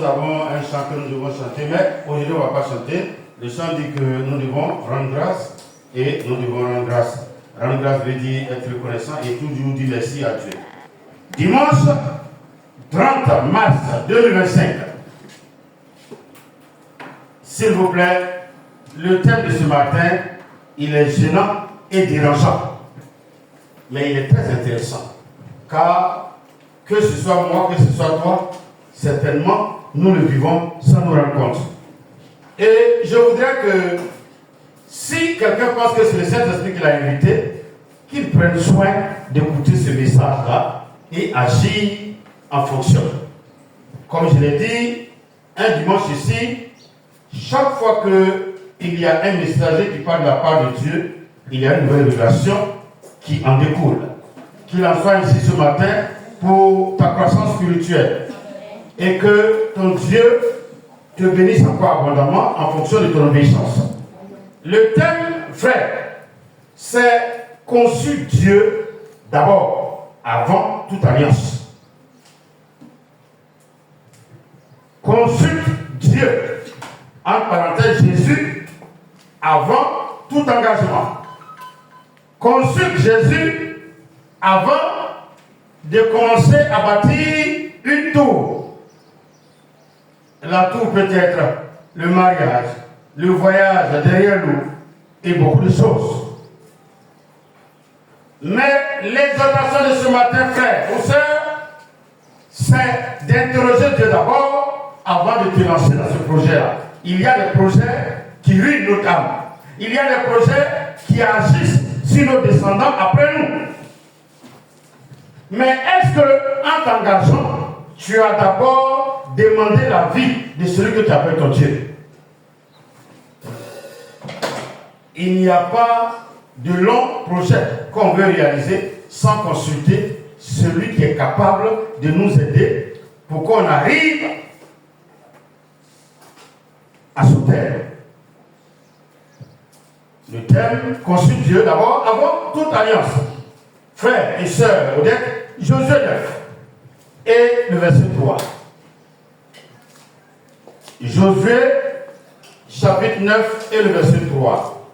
nous avons un chant que nous devons chanter, mais aujourd'hui on ne va pas chanter. Le chant dit que nous devons rendre grâce et nous devons rendre grâce. Rendre grâce veut dire être reconnaissant et toujours dire merci à Dieu. Dimanche 30 mars 2025. S'il vous plaît, le thème de ce matin, il est gênant et dérangeant. Mais il est très intéressant. Car que ce soit moi, que ce soit toi, certainement, nous le vivons sans nous rendre compte. Et je voudrais que, si quelqu'un pense que c'est le Saint-Esprit qui l'a invité, qu'il prenne soin d'écouter ce message-là et agir en fonction. Comme je l'ai dit, un dimanche ici, chaque fois qu'il y a un messager qui parle de la part de Dieu, il y a une nouvelle révélation qui en découle. Qu'il en soit ici ce matin pour ta croissance spirituelle. Et que ton Dieu te bénisse encore abondamment en fonction de ton obéissance. Le thème, frère, c'est conçu Dieu d'abord, avant toute alliance. Consulte Dieu, entre parenthèses Jésus, avant tout engagement. Consulte Jésus avant de commencer à bâtir une tour. La tour peut être le mariage, le voyage derrière nous et beaucoup de choses. Mais l'exhortation de ce matin, frères ou sœurs, c'est d'interroger Dieu d'abord avant de te lancer dans ce projet-là. Il y a des projets qui ruinent notre âme. Il y a des projets qui agissent sur nos descendants après nous. Mais est-ce qu'en t'engageant, tu as d'abord demandé la vie de celui que tu appelles ton Dieu? Il n'y a pas de long projet qu'on veut réaliser sans consulter celui qui est capable de nous aider pour qu'on arrive à ce terme. Le thème, consulte Dieu d'abord avant toute alliance. Frères et sœurs, Odette, Josué 9 et le verset 3. Josué chapitre 9 et le verset 3.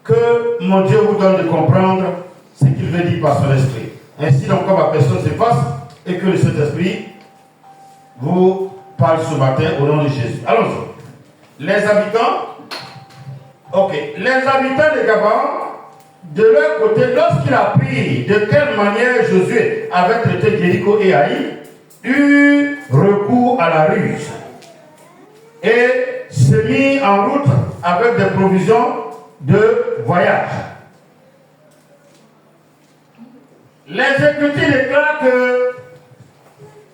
Que mon Dieu vous donne de comprendre ce qu'il veut dire par son esprit. Ainsi donc, comme ma personne s'efface et que le Saint-Esprit vous parle ce matin au nom de Jésus. Allons-y. Les habitants de Gabaon, de leur côté, lorsqu'il a appris de quelle manière Josué avait traité Jéricho et Haï, eut recours à la ruse et s'est mis en route avec des provisions de voyage. Les Écritures déclarent que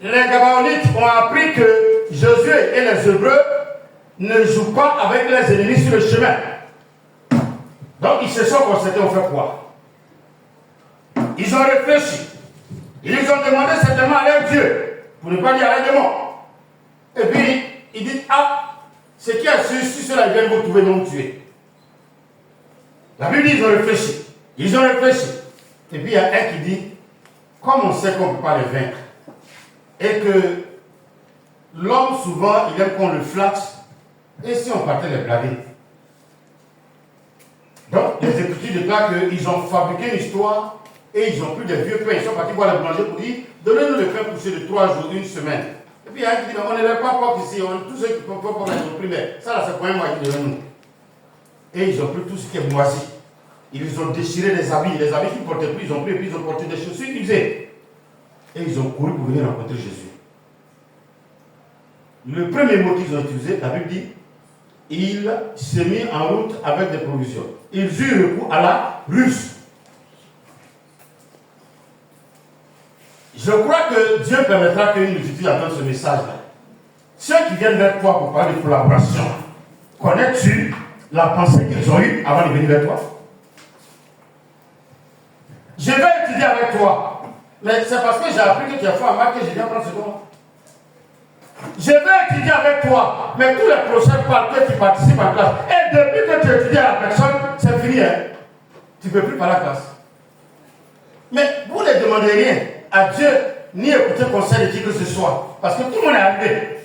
les Gabaonites ont appris que Josué et les Hébreux ne jouent pas avec les ennemis sur le chemin. Donc ils se sont constatés, on fait quoi? Ils ont réfléchi. Ils ont demandé certainement à leur Dieu, pour ne pas dire à leur démon. Et puis ils disent, ce qui a su, si cela vient vous trouver, non tuer. La Bible dit, ils ont réfléchi. Ils ont réfléchi. Et puis il y a un qui dit, comme on sait qu'on ne peut pas les vaincre, et que l'homme souvent, il aime qu'on le flatte, et si on partait les blaguer? Donc, les Écritures déclarent qu'ils ont fabriqué une histoire et ils ont pris des vieux pains. Ils sont partis voir le boulanger pour dire, donnez-nous le pain poussé de 3 jours, 1 semaine. Et puis il y a un qui dit, on ne lève pas propre ici, tous ceux qui ne peuvent pas, ils ont pris, mais ça là c'est pour un mois qui devait nous. Et ils ont pris tout ce qui est moisi. Ils ont déchiré les habits qu'ils ne portaient plus, ils ont pris et puis ils ont porté des chaussures usées. Et ils ont couru pour venir rencontrer Jésus. Le premier mot qu'ils ont utilisé, la Bible dit, il s'est mis en route avec des provisions. Ils eurent recours à la ruse. Je crois que Dieu permettra qu'une multitude entende ce message-là. Ceux qui viennent vers toi pour parler de collaboration, connais-tu la pensée qu'ils ont eue avant de venir vers toi? Je vais étudier avec toi, mais c'est parce que j'ai appris que tu as fait un marque que je viens prendre ce moment. Je vais étudier avec toi, mais tous les prochains parlent que tu participes en classe. Et depuis que tu étudies à la personne, c'est fini. Hein? Tu ne peux plus parler à la classe. Mais vous ne demandez rien à Dieu ni écouter le conseil de qui que ce soit. Parce que tout le monde est arrivé.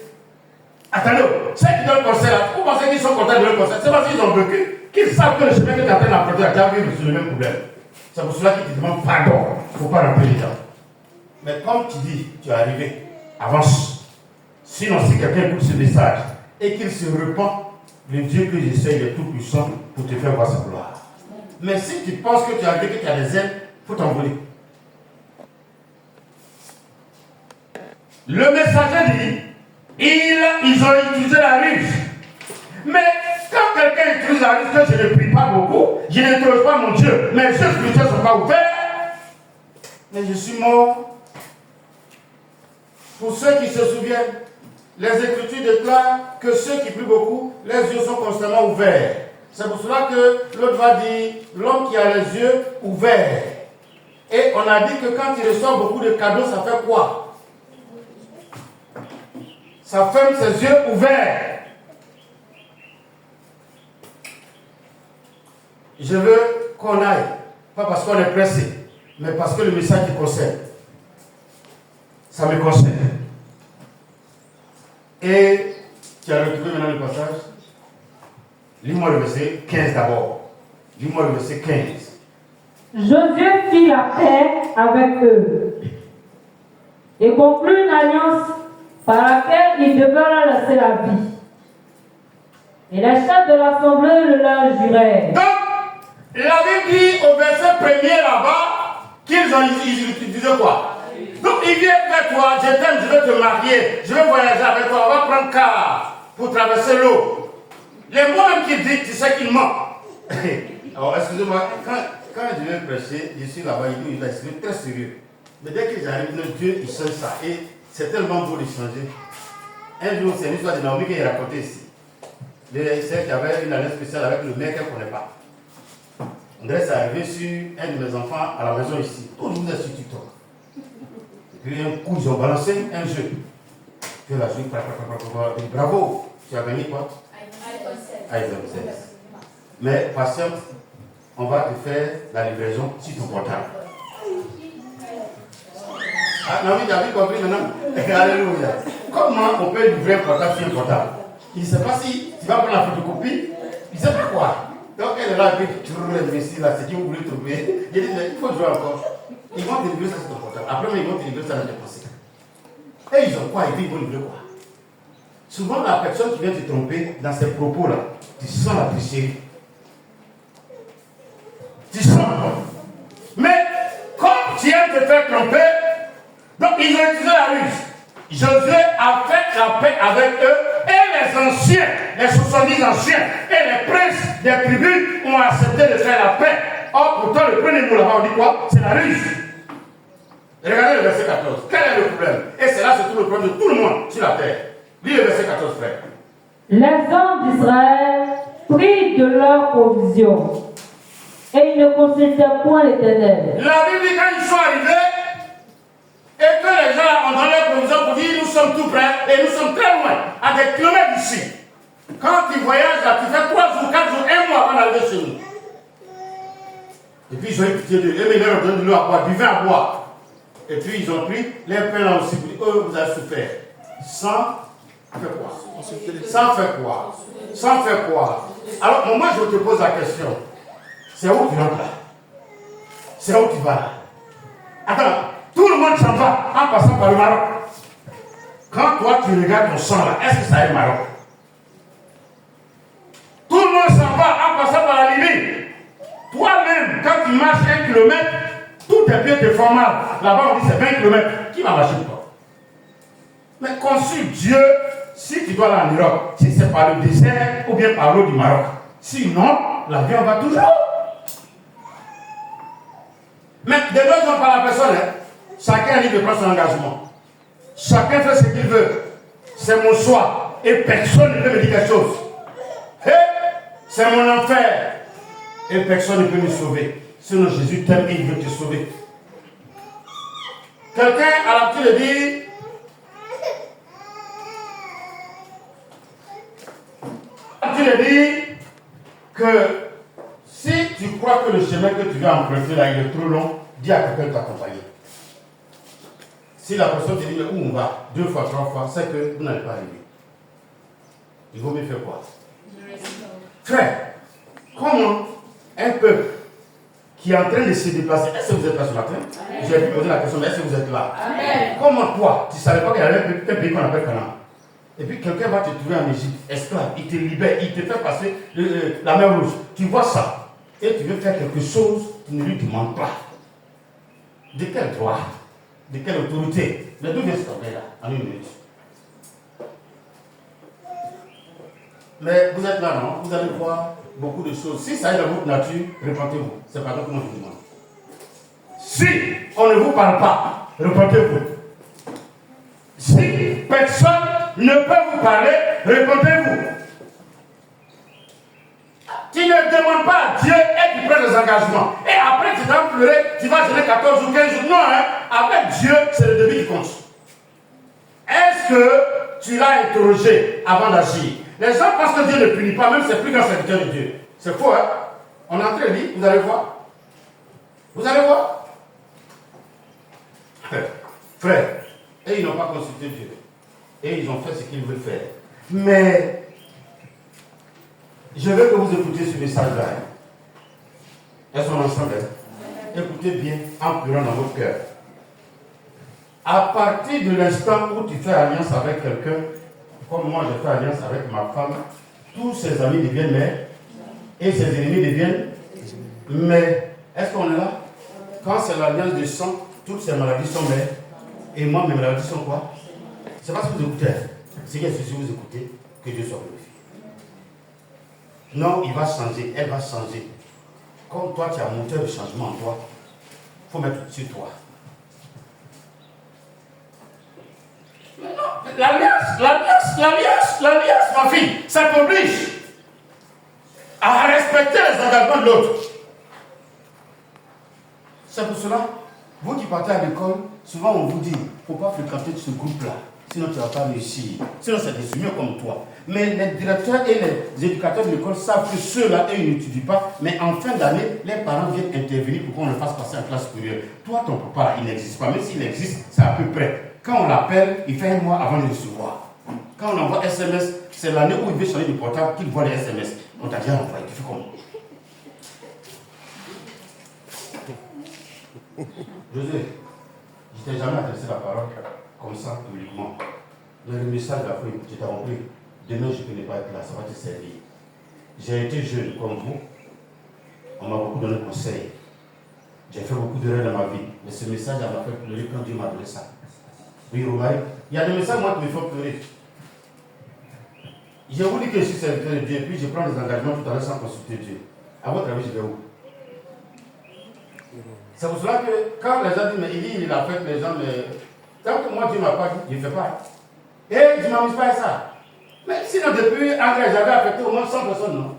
Attendez, ceux qui donnent le conseil là, vous pensez qu'ils sont contents de donner le conseil? C'est parce qu'ils ont vécu, qu'ils savent que le chemin que tu es en train d'emprunter a déjà vécu sur le même problème. C'est pour cela qu'ils te demandent pardon. Il ne faut pas rentrer dedans. Mais comme tu dis, tu es arrivé, avance. Sinon, si quelqu'un écoute ce message et qu'il se repent, le Dieu que j'essaye est tout puissant pour te faire voir sa gloire. Mais si tu penses que tu es arrivé, que tu as des ailes, il faut t'envoler. Le messager dit, ils ont utilisé la ruse. Mais quand quelqu'un utilise la ruse, que je ne prie pas beaucoup, je n'interroge pas mon Dieu, mes yeux spirituels ne sont pas ouverts, mais je suis mort. Pour ceux qui se souviennent, les Écritures déclarent que ceux qui prient beaucoup, les yeux sont constamment ouverts. C'est pour cela que l'autre va dire, l'homme qui a les yeux ouverts. Et on a dit que quand il reçoit beaucoup de cadeaux, ça fait quoi? Ça ferme ses yeux ouverts. Je veux qu'on aille, pas parce qu'on est pressé, mais parce que le message qui concerne, ça me concerne. Et tu as retrouvé maintenant le passage. Lis-moi le verset 15 d'abord. Lis-moi le verset 15. Josué fit la paix avec eux et conclut une alliance par laquelle il devait leur laisser la vie. Et les chefs de l'assemblée le leur jurèrent. Donc, la Bible dit au verset premier là-bas qu'ils utilisaient quoi? Donc, il vient vers toi, je t'aime, je vais te marier, je vais voyager avec toi, on va prendre car pour traverser l'eau. Les mots même qu'il dit, tu sais qu'il ment. Alors, excusez-moi, quand je viens prêcher, je suis là-bas, il va être très sérieux. Mais dès que j'arrive, Dieu, il change ça. Et c'est tellement beau de changer. Un jour, c'est une histoire de Naomi qu'il a racontée ici. C'est qu'il y avait une année spéciale avec le mec qu'elle ne connaît pas. On dirait que c'est arrivé sur un de mes enfants à la maison ici. Tout le monde est sur TikTok. Et puis un coup, ils ont balancé un jeu. Que la joué, bravo, tu as gagné quoi? iPhone 16. Mais patiente, on va te faire la livraison sur ton portable. Ah non, oui, tu as vu compris maintenant? Alléluia. Comment on peut livrer un portable sur un portable? Il ne sait pas si tu vas prendre la photocopie, il ne sait pas quoi. Donc elle est là, elle dit, c'est qui vous voulez trouver. Il dit, mais il faut jouer encore. Ils vont te livrer ça sur ton portable. Après, ils vont te livrer ça dans tes pensées. Et ils ont quoi? Ils vont livrer quoi? Souvent, la personne qui vient te tromper dans ses propos-là, tu sens la tricherie. Tu sens. Mais comme tu aimes te faire tromper, donc ils ont utilisé la ruse. Josué a fait la paix avec eux et les anciens, les 70 anciens et les princes des tribus ont accepté de faire la paix. Or, pourtant, le premier mot là-bas, on dit quoi? C'est la ruse. Regardez le verset 14. Quel est le problème? Et c'est là se trouve le problème de tout le monde sur la terre. Lis le verset 14, frère. Les hommes d'Israël prirent de leurs provisions et ils ne consultèrent point l'Éternel. La Bible dit quand ils sont arrivés et que les gens ont donné leurs provisions pour dire nous sommes tout près et nous sommes très loin, à des kilomètres d'ici. Quand tu voyages là, tu fais 3 jours, 4 jours, 1 mois avant d'arriver chez nous. Et puis ils ont eu pitié d'eux. Et ils leur ont donné de l'eau à boire, du vin à boire. Et puis ils ont pris les pains là aussi pour dire, oh, vous avez souffert. Sans faire quoi? Sans faire quoi? Sans faire quoi? Alors moi je te pose la question. C'est où tu rentres là? C'est où tu vas là? Attends, tout le monde s'en va en passant par le Maroc. Quand toi tu regardes ton sang là, est-ce que ça est Maroc? Tout le monde s'en va en passant par la Libye. Toi-même, quand tu marches 1 kilomètre, tous tes pieds te font mal. Là-bas, on dit c'est 20 kilomètres. Qui va marcher pour toi? Mais consulte Dieu, si tu dois aller en Europe, si c'est par le désert ou bien par l'eau du Maroc. Sinon, l'avion va toujours. Mais de deux ans par la personne, hein, chacun dit de prendre son engagement. Chacun fait ce qu'il veut. C'est mon choix. Et personne ne peut me dire quelque chose. Hey, c'est mon enfer. Et personne ne peut me sauver. Sinon Jésus t'aime et il veut te sauver. Quelqu'un a l'habitude de dire, que si tu crois que le chemin que tu vas emprunter là il est trop long, dis à quelqu'un de t'accompagner. Si la personne te dit, mais où on va, 2 fois, 3 fois, c'est que vous n'allez pas arriver. Il vaut mieux faire quoi? Frère, comment un peuple qui est en train de se déplacer, est-ce que vous êtes là ce matin? J'ai posé la question, mais est-ce que vous êtes là? Amen. Comment toi, tu ne savais pas qu'il y avait un pays qu'on appelle Canaan? Et puis quelqu'un va te trouver en Égypte, esclave, il te libère, il te fait passer la mer Rouge. Tu vois ça, et tu veux faire quelque chose, tu ne lui demandes pas. De quel droit? De quelle autorité? Mais d'où vient ce là en une minute? Mais vous êtes là, non? Vous allez voir beaucoup de choses. Si ça est dans votre nature, repentez-vous. C'est pas comment je vous demande. Si on ne vous parle pas, repentez-vous. Si personne ne peut vous parler, repentez-vous. Tu ne demandes pas à Dieu et tu prends des engagements. Et après, tu vas pleurer, tu vas jeûner 14 ou 15 jours. Non, hein? Avec Dieu, c'est le début qui compte. Est-ce que tu l'as interrogé avant d'agir? Les gens pensent que Dieu ne punit pas, même c'est plus grand serviteur de Dieu. C'est faux, hein? On est en train de lire, vous allez voir. Vous allez voir. Frère, et ils n'ont pas consulté Dieu. Et ils ont fait ce qu'ils veulent faire. Mais, je veux que vous écoutiez ce message-là. Est-ce qu'on est ensemble? Écoutez bien, en pleurant dans votre cœur. À partir de l'instant où tu fais alliance avec quelqu'un, comme moi je fais alliance avec ma femme, tous ses amis deviennent mères et ses ennemis deviennent mères. Est-ce qu'on est là? Quand c'est l'alliance de sang, toutes ces maladies sont mères. Et moi, mes maladies sont quoi? C'est parce que vous écoutez. C'est que si vous écoutez, que Dieu soit glorifié. Non, il va changer, elle va changer. Comme toi, tu as un moteur de changement en toi, il faut mettre sur toi. Mais non, l'alliance, ma fille, ça t'oblige à respecter les engagements de l'autre. C'est pour cela, vous qui partez à l'école, souvent on vous dit, il ne faut pas fréquenter ce groupe-là, sinon tu ne vas pas réussir. Sinon c'est des humains comme toi. Mais les directeurs et les éducateurs de l'école savent que ceux-là, eux, ils n'étudient pas, mais en fin d'année, les parents viennent intervenir pour qu'on le fasse passer en classe supérieure. Toi, ton papa, il n'existe pas, même s'il existe, c'est à peu près. Quand on l'appelle, il fait un mois avant de le recevoir. Quand on envoie SMS, c'est l'année où il veut changer de portable qu'il voit les SMS. On t'a déjà envoyé, tu fais comment? José, je t'ai jamais adressé la parole comme ça, publiquement. Mais le message de la foi, tu t'as compris. Demain, je ne connais pas être là, ça va te servir. J'ai été jeune comme vous. On m'a beaucoup donné conseil. J'ai fait beaucoup d'erreurs dans ma vie. Mais ce message m'a fait pleurer quand Dieu m'a donné ça. Oui, Romain, il y a des messages, moi, qui me font pleurer. Je vous dis que je suis serviteur de Dieu, puis je prends des engagements tout à l'heure sans consulter Dieu. À votre avis, je vais où? C'est pour cela que quand les gens disent, mais il affecte les gens, mais tant que moi Dieu ne m'a pas dit, je ne fais pas. Et je ne m'amuse pas à ça. Mais sinon, depuis André, j'avais affecté au moins 100 personnes, non?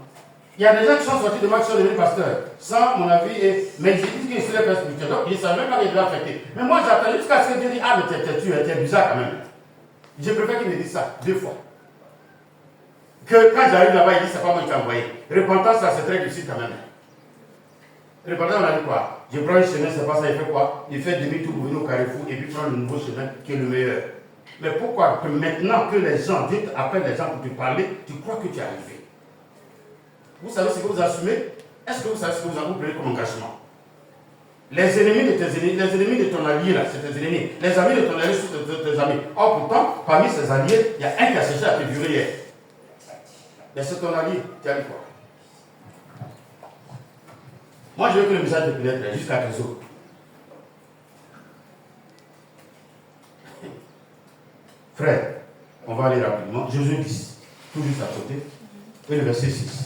Il y a des gens qui sont sortis de moi qui sont devenus pasteurs, sans mon avis, mais ils disent qu'ils sont les pères spirituels. Donc, ils ne savaient même pas qu'ils devaient affecter. Mais moi, j'attends jusqu'à ce que Dieu dise, ah, mais tu es bizarre quand même. Je préfère qu'il me dise ça 2 fois. Que quand j'arrive là-bas, il dit, c'est pas moi qui t'ai envoyé. Repentance, ça, c'est très difficile quand même. Repentance, on a dit quoi? Je prends un chemin, c'est pas ça, il fait quoi? Il fait demi-tour pour venir au carrefour et puis prendre le nouveau chemin qui est le meilleur. Mais pourquoi que maintenant que les gens, Dieu appelle les gens pour te parler, tu crois que tu es arrivé? Vous savez ce que vous assumez? Est-ce que vous savez ce que vous avez pris comme engagement? Les ennemis de tes ennemis, les ennemis de ton allié, là, c'est tes ennemis. Les amis de ton allié, c'est tes amis. Or, pourtant, parmi ces alliés, il y a un qui a cherché à te violer hier. Mais c'est ton allié, tu as dit quoi? Moi, je veux que le message te pénètre jusqu'à tes os. Frère, on va aller rapidement. Josué 10, tout juste à côté, et le verset 6.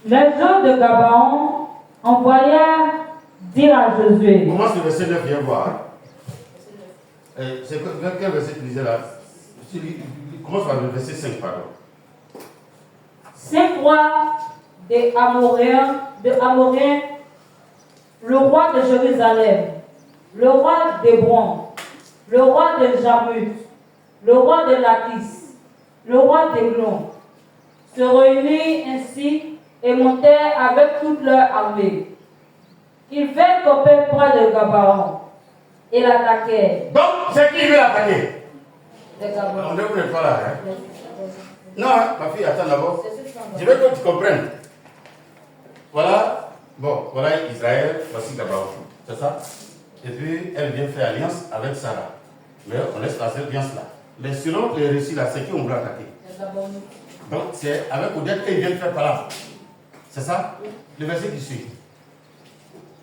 Les gens de Gabaon envoyèrent dire à Josué. Commence le verset 9, viens voir. C'est quel verset tu disais là? Commence par le verset 5, pardon. 5 rois des Amoréens, le roi de Jérusalem, le roi d'Hébron, le roi de Jarmuth, le roi de Lachis, le roi d'Eglon, se réunirent ainsi et montèrent avec toute leur armée. Ils vinrent camper près de Gabaon et l'attaquèrent. Donc, c'est qui veut l'attaquer? Les Gabaon. On ne vous pas là. Hein? Non, hein, ma fille, attends d'abord. Je veux que tu comprennes. Voilà, bon, voilà Israël, voici Gabaon. C'est ça? Et puis, elle vient faire alliance avec Sarah. Mais on laisse passer alliance là. Mais selon les récits là, c'est qui on veut attaquer? Donc, c'est avec Odette qu'ils viennent faire par là. C'est ça? Le verset qui suit.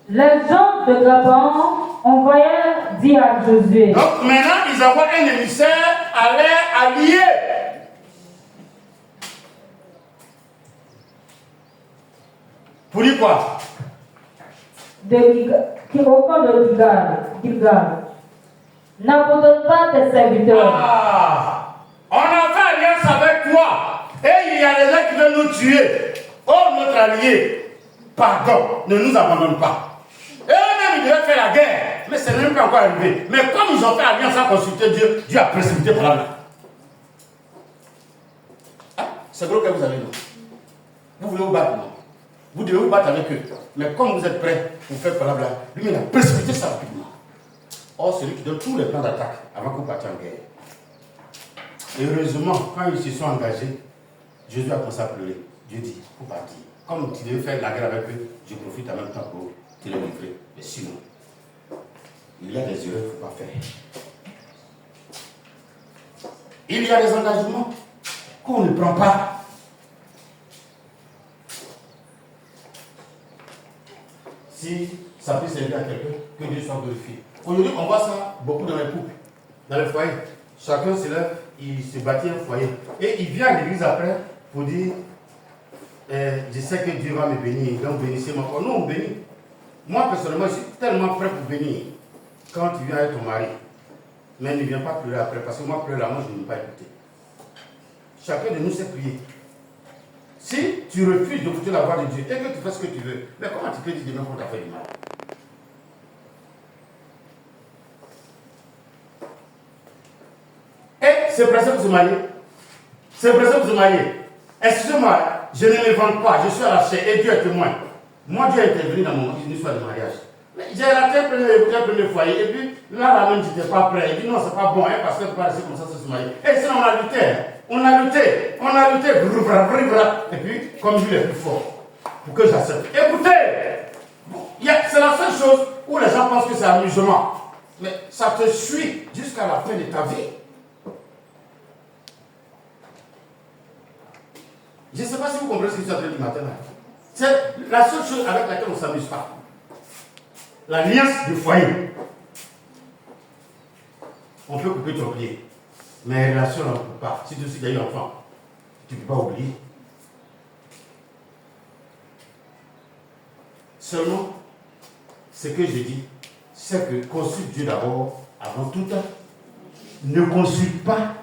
Les gens de Gabaon envoyèrent dire à Josué. Donc maintenant, ils envoient un émissaire à leur allié. Pour dire quoi? Qui reprend de Gilgal. N'abandonne pas tes serviteurs. Ah, on a fait alliance avec toi. Et il y a des gens qui veulent nous tuer. Oh, notre allié, pardon, ne nous abandonne pas. Et eux-mêmes, ils devaient faire la guerre. Mais ce n'est même pas encore arrivé. Mais comme ils ont fait alliance à consulter Dieu, Dieu a précipité par là. Ah, c'est gros que vous avez, non? Vous voulez vous battre, non? Vous devez vous battre avec eux. Mais comme vous êtes prêts pour faire par là, lui, il a précipité ça rapidement. Or, celui qui donne tous les plans d'attaque avant que vous partiez en guerre. Et heureusement, quand ils se sont engagés, Jésus a commencé à pleurer. Dieu dit, vous partez. Comme tu devais faire la guerre avec eux, je profite en même temps pour te les livrer. Mais sinon, il y a des erreurs qu'il ne faut pas faire. Il y a des engagements qu'on ne prend pas. Si ça peut servir à quelqu'un, que Dieu soit glorifié. Aujourd'hui, on voit ça beaucoup dans les couples, dans les foyers. Chacun se lève, il se bâtit un foyer. Et il vient à l'église après pour dire je sais que Dieu va me bénir, donc bénissez-moi. Oh, nous, on bénit. Moi, personnellement, je suis tellement prêt pour bénir quand tu viens avec ton mari. Mais ne viens pas pleurer après, parce que moi, pleurer là, moi, je ne veux pas écouter. Chacun de nous sait prier. Si tu refuses d'écouter la voix de Dieu et que tu fais ce que tu veux, mais comment tu peux dire demain qu'on t'a fait du mal? Et c'est pressé pour se marier. C'est pressé pour se marier. Excusez-moi, je ne me vante pas, je suis à la chair et Dieu est témoin. Moi, Dieu est intervenu dans mon histoire de mariage. J'ai raté un premier foyer et puis là, même, je n'étais pas prêt. Il dit non, c'est pas bon, hein, parce que tu ne peux pas rester comme ça sans se marier. Et sinon, on a lutté. On a lutté, et puis, comme lui est plus fort, pour que j'accepte. Écoutez, c'est la seule chose où les gens pensent que c'est amusement. Mais ça te suit jusqu'à la fin de ta vie. Je ne sais pas si vous comprenez ce que je suis en train de dire maintenant. C'est la seule chose avec laquelle on ne s'amuse pas. L'alliance du foyer. On peut couper ton pied. Mais les relations, on ne peut pas. Si tu sais qu'il y a eu l'enfant, tu ne peux pas oublier. Seulement, ce que je dis, c'est que consulte Dieu d'abord, avant tout. Ne consulte pas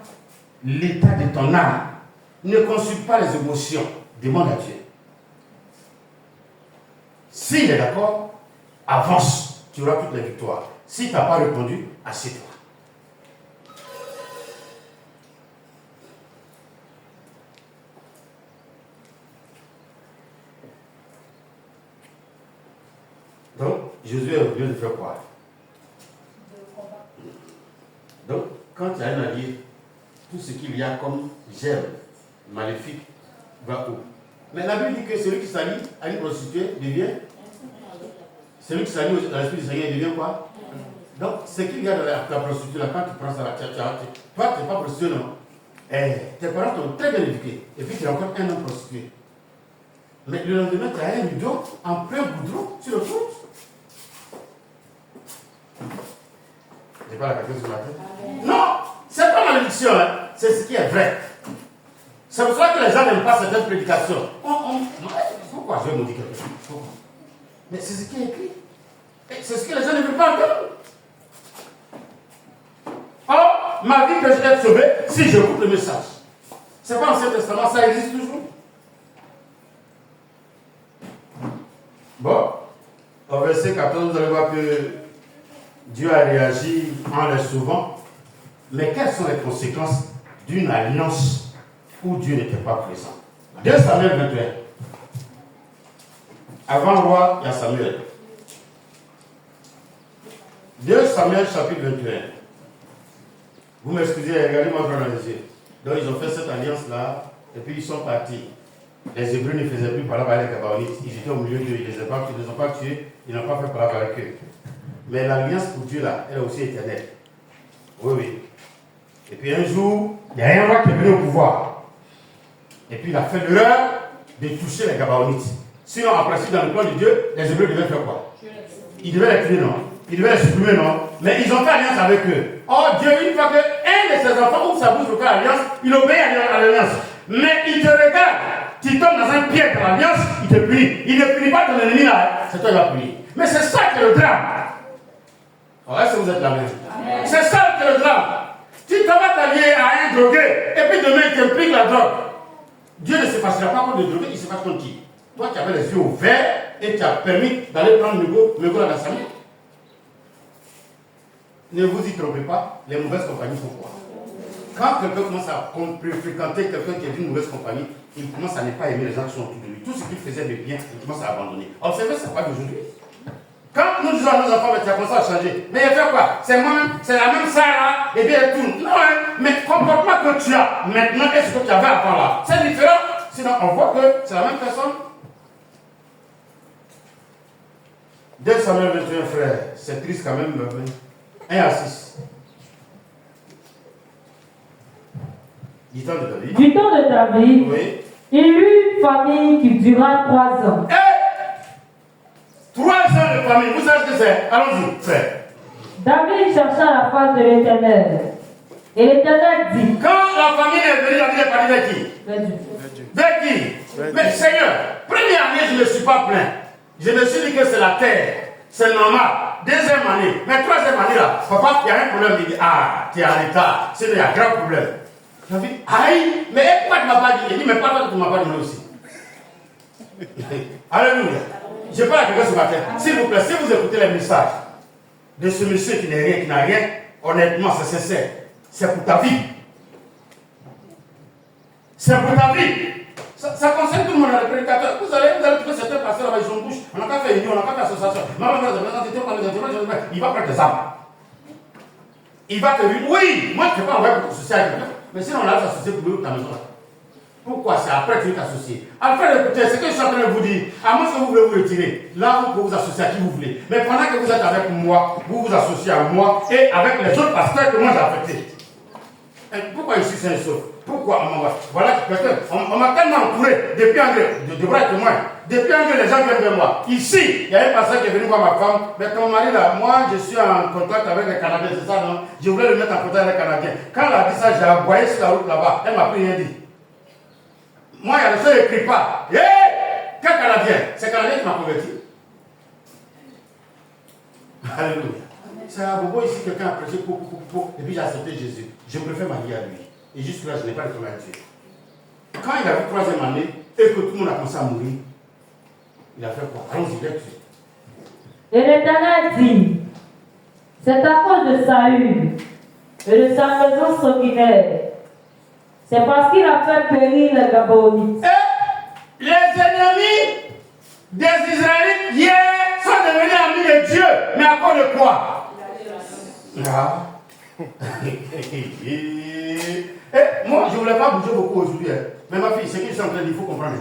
l'état de ton âme. Ne consulte pas les émotions. Demande à Dieu. S'il est d'accord, avance. Tu auras toutes les victoires. Si tu n'as pas répondu, assieds-toi. Donc, Jésus est venu de faire quoi? Donc, quand il y a un allié, tout ce qu'il y a comme germe maléfique va où? Mais la Bible dit que celui qui s'allie à une prostituée devient. Celui qui s'allie dans l'esprit du Seigneur devient quoi? Donc, ce qu'il y a dans la prostituée, là, quand tu prends ça, toi, tu n'es pas prostituée, non? Tes parents t'ont très bien éduqué. Et puis, tu es encore un homme prostitué. Mais le lendemain, tu as un idiot en plein goudron sur le foot. Je n'ai pas la question sur la tête. Non, c'est pas malédiction, hein. C'est ce qui est vrai. C'est pour ça que les gens n'aiment pas certaines prédications. Pourquoi je vais nous dire quelque chose? Pourquoi? Mais c'est ce qui est écrit. Et c'est ce que les gens ne veulent pas entendre. Or, ma vie que je vais être sauvé si j'écoute le message. C'est pas Ancien Testament, ça existe toujours. Bon, au verset 14, vous allez voir que Dieu a réagi en les sauvant. Mais quelles sont les conséquences d'une alliance où Dieu n'était pas présent? 2 Samuel 21. Avant le roi, il y a Samuel. 2 Samuel chapitre 21. Vous m'excusez, regardez-moi dans les yeux. Donc ils ont fait cette alliance-là, et puis ils sont partis. Les Hébreux ne faisaient plus parler avec les Gabaonites. Ils étaient au milieu d'eux, ils ne les ont pas tués, ils n'ont pas fait parler avec eux. Mais l'alliance pour Dieu, là, elle est aussi éternelle. Oui, oui. Et puis un jour, il y a un roi qui est venu au pouvoir. Et puis il a fait l'erreur de toucher les Gabaonites. Sinon, en principe, dans le plan de Dieu, les Hébreux devaient faire quoi? Ils devaient les tuer, non? Ils devaient les supprimer, non? Mais ils ont fait alliance avec eux. Or, Dieu, une fois qu'un de ses enfants ouvre sa bouche pour faire alliance, il obéit à l'alliance. Mais il te regarde, tu tombes dans un piège de l'alliance, il te punit. Il ne punit pas ton ennemi là, c'est toi qui vas punir. Mais c'est ça qui est le drame. Alors, est-ce que vous êtes là même? C'est ça qui est le drame. Tu vas t'allier à un drogué, et puis demain il t'implique la drogue. Dieu ne se passera pas contre le drogué, il se passe contre qui? Toi qui avais les yeux ouverts et tu as permis d'aller prendre le go dans la salle. Ne vous y trompez pas, les mauvaises compagnies sont quoi? Quand quelqu'un commence à fréquenter quelqu'un qui est d'une mauvaise compagnie, il commence à ne pas aimer les gens qui sont autour de lui. Tout ce qu'il faisait de bien, il commence à abandonner. Observez ça pas d'aujourd'hui. Quand nous disons à nos enfants, mais tu as commencé à changer, mais il fait quoi? C'est moi-même, c'est la même Sarah, et bien tout. Non, hein, mais le comportement que tu as maintenant et ce que tu avais avant là, c'est différent. Sinon, on voit que c'est la même personne. 2 Samuel 21, frère, c'est triste quand même. 1 à 6. Du temps de David. Du temps de David, Oui. il eut une famille qui dura 3 ans. 3 ans de famille, vous savez ce que c'est? Allons-y, frère. David chercha la face de l'Éternel. Et l'Éternel dit. Quand la famille est venue, David est parti vers qui? Vers qui? Mais Seigneur, première année, je ne me suis pas plaint. Je me suis dit que c'est la terre. C'est normal. Deuxième année. Mais troisième année là, papa, il y a un problème. Il dit, ah, tu es en état. C'est il y a un grand problème. David, aïe, mais pourquoi tu ne m'as pas dit? Il dit, mais pas toi, tu ne m'as pas dit aussi. Alléluia. Je parle à quelqu'un ce matin. S'il vous plaît, si vous écoutez les messages de ce monsieur qui n'est rien, qui n'a rien, honnêtement, c'est sincère. C'est pour ta vie. C'est pour ta vie. Ça concerne tout le monde, les prédicateurs. Vous allez trouver certains pasteurs là-bas, ils ont bouche. On n'a pas fait union, on n'a pas fait association. Il va prendre des armes. Il va te dire, oui, moi je ne peux pas envoyer pour t'associer avec quelqu'un. Mais sinon, on a s'associer pour lui ta maison là. Pourquoi c'est après que tu veux t'associer? Après, écoutez, ce que je suis en train de vous dire, à moins que vous voulez vous retirer, là vous pouvez vous associer à qui vous voulez. Mais pendant que vous êtes avec moi, vous vous associez à moi et avec les autres pasteurs que moi j'ai affectés. Pourquoi je suis sain et sauf? Pourquoi voilà quelqu'un. On m'a tellement entouré depuis Anglais, de bras et témoins. Depuis Anglais, les gens viennent vers moi. Ici, il y a un pasteur qui est venu voir ma femme. Mais ton mari là, moi je suis en contact avec les Canadiens, c'est ça non? Je voulais le mettre en contact avec les Canadiens. Quand elle a dit ça, j'ai aboyé sur la route là-bas. Elle m'a plus rien dit. Moi, il y a des choses qui n'écrivent pas. Hé! Quel Canadien? C'est Canadien qui m'a converti. Alléluia. C'est un bobo ici, quelqu'un a prêché pour, et puis j'ai accepté Jésus. Je préfère m'allier à lui. Et jusque-là, je n'ai pas répondu à Dieu. Quand il a vu 3e année et que tout le monde a commencé à mourir, il a fait quoi? Allons-y, bien sûr. Et l'Éternel dit, c'est à cause de Saül et de sa maison sanguinaire. C'est parce qu'il a fait périr les Gabaonites. Et les ennemis des Israélites hier sont devenus amis de Dieu. Mais à cause de quoi? Ah. Moi, je ne voulais pas bouger beaucoup aujourd'hui. Mais ma fille, ce que je suis en train de dire, il faut comprendre.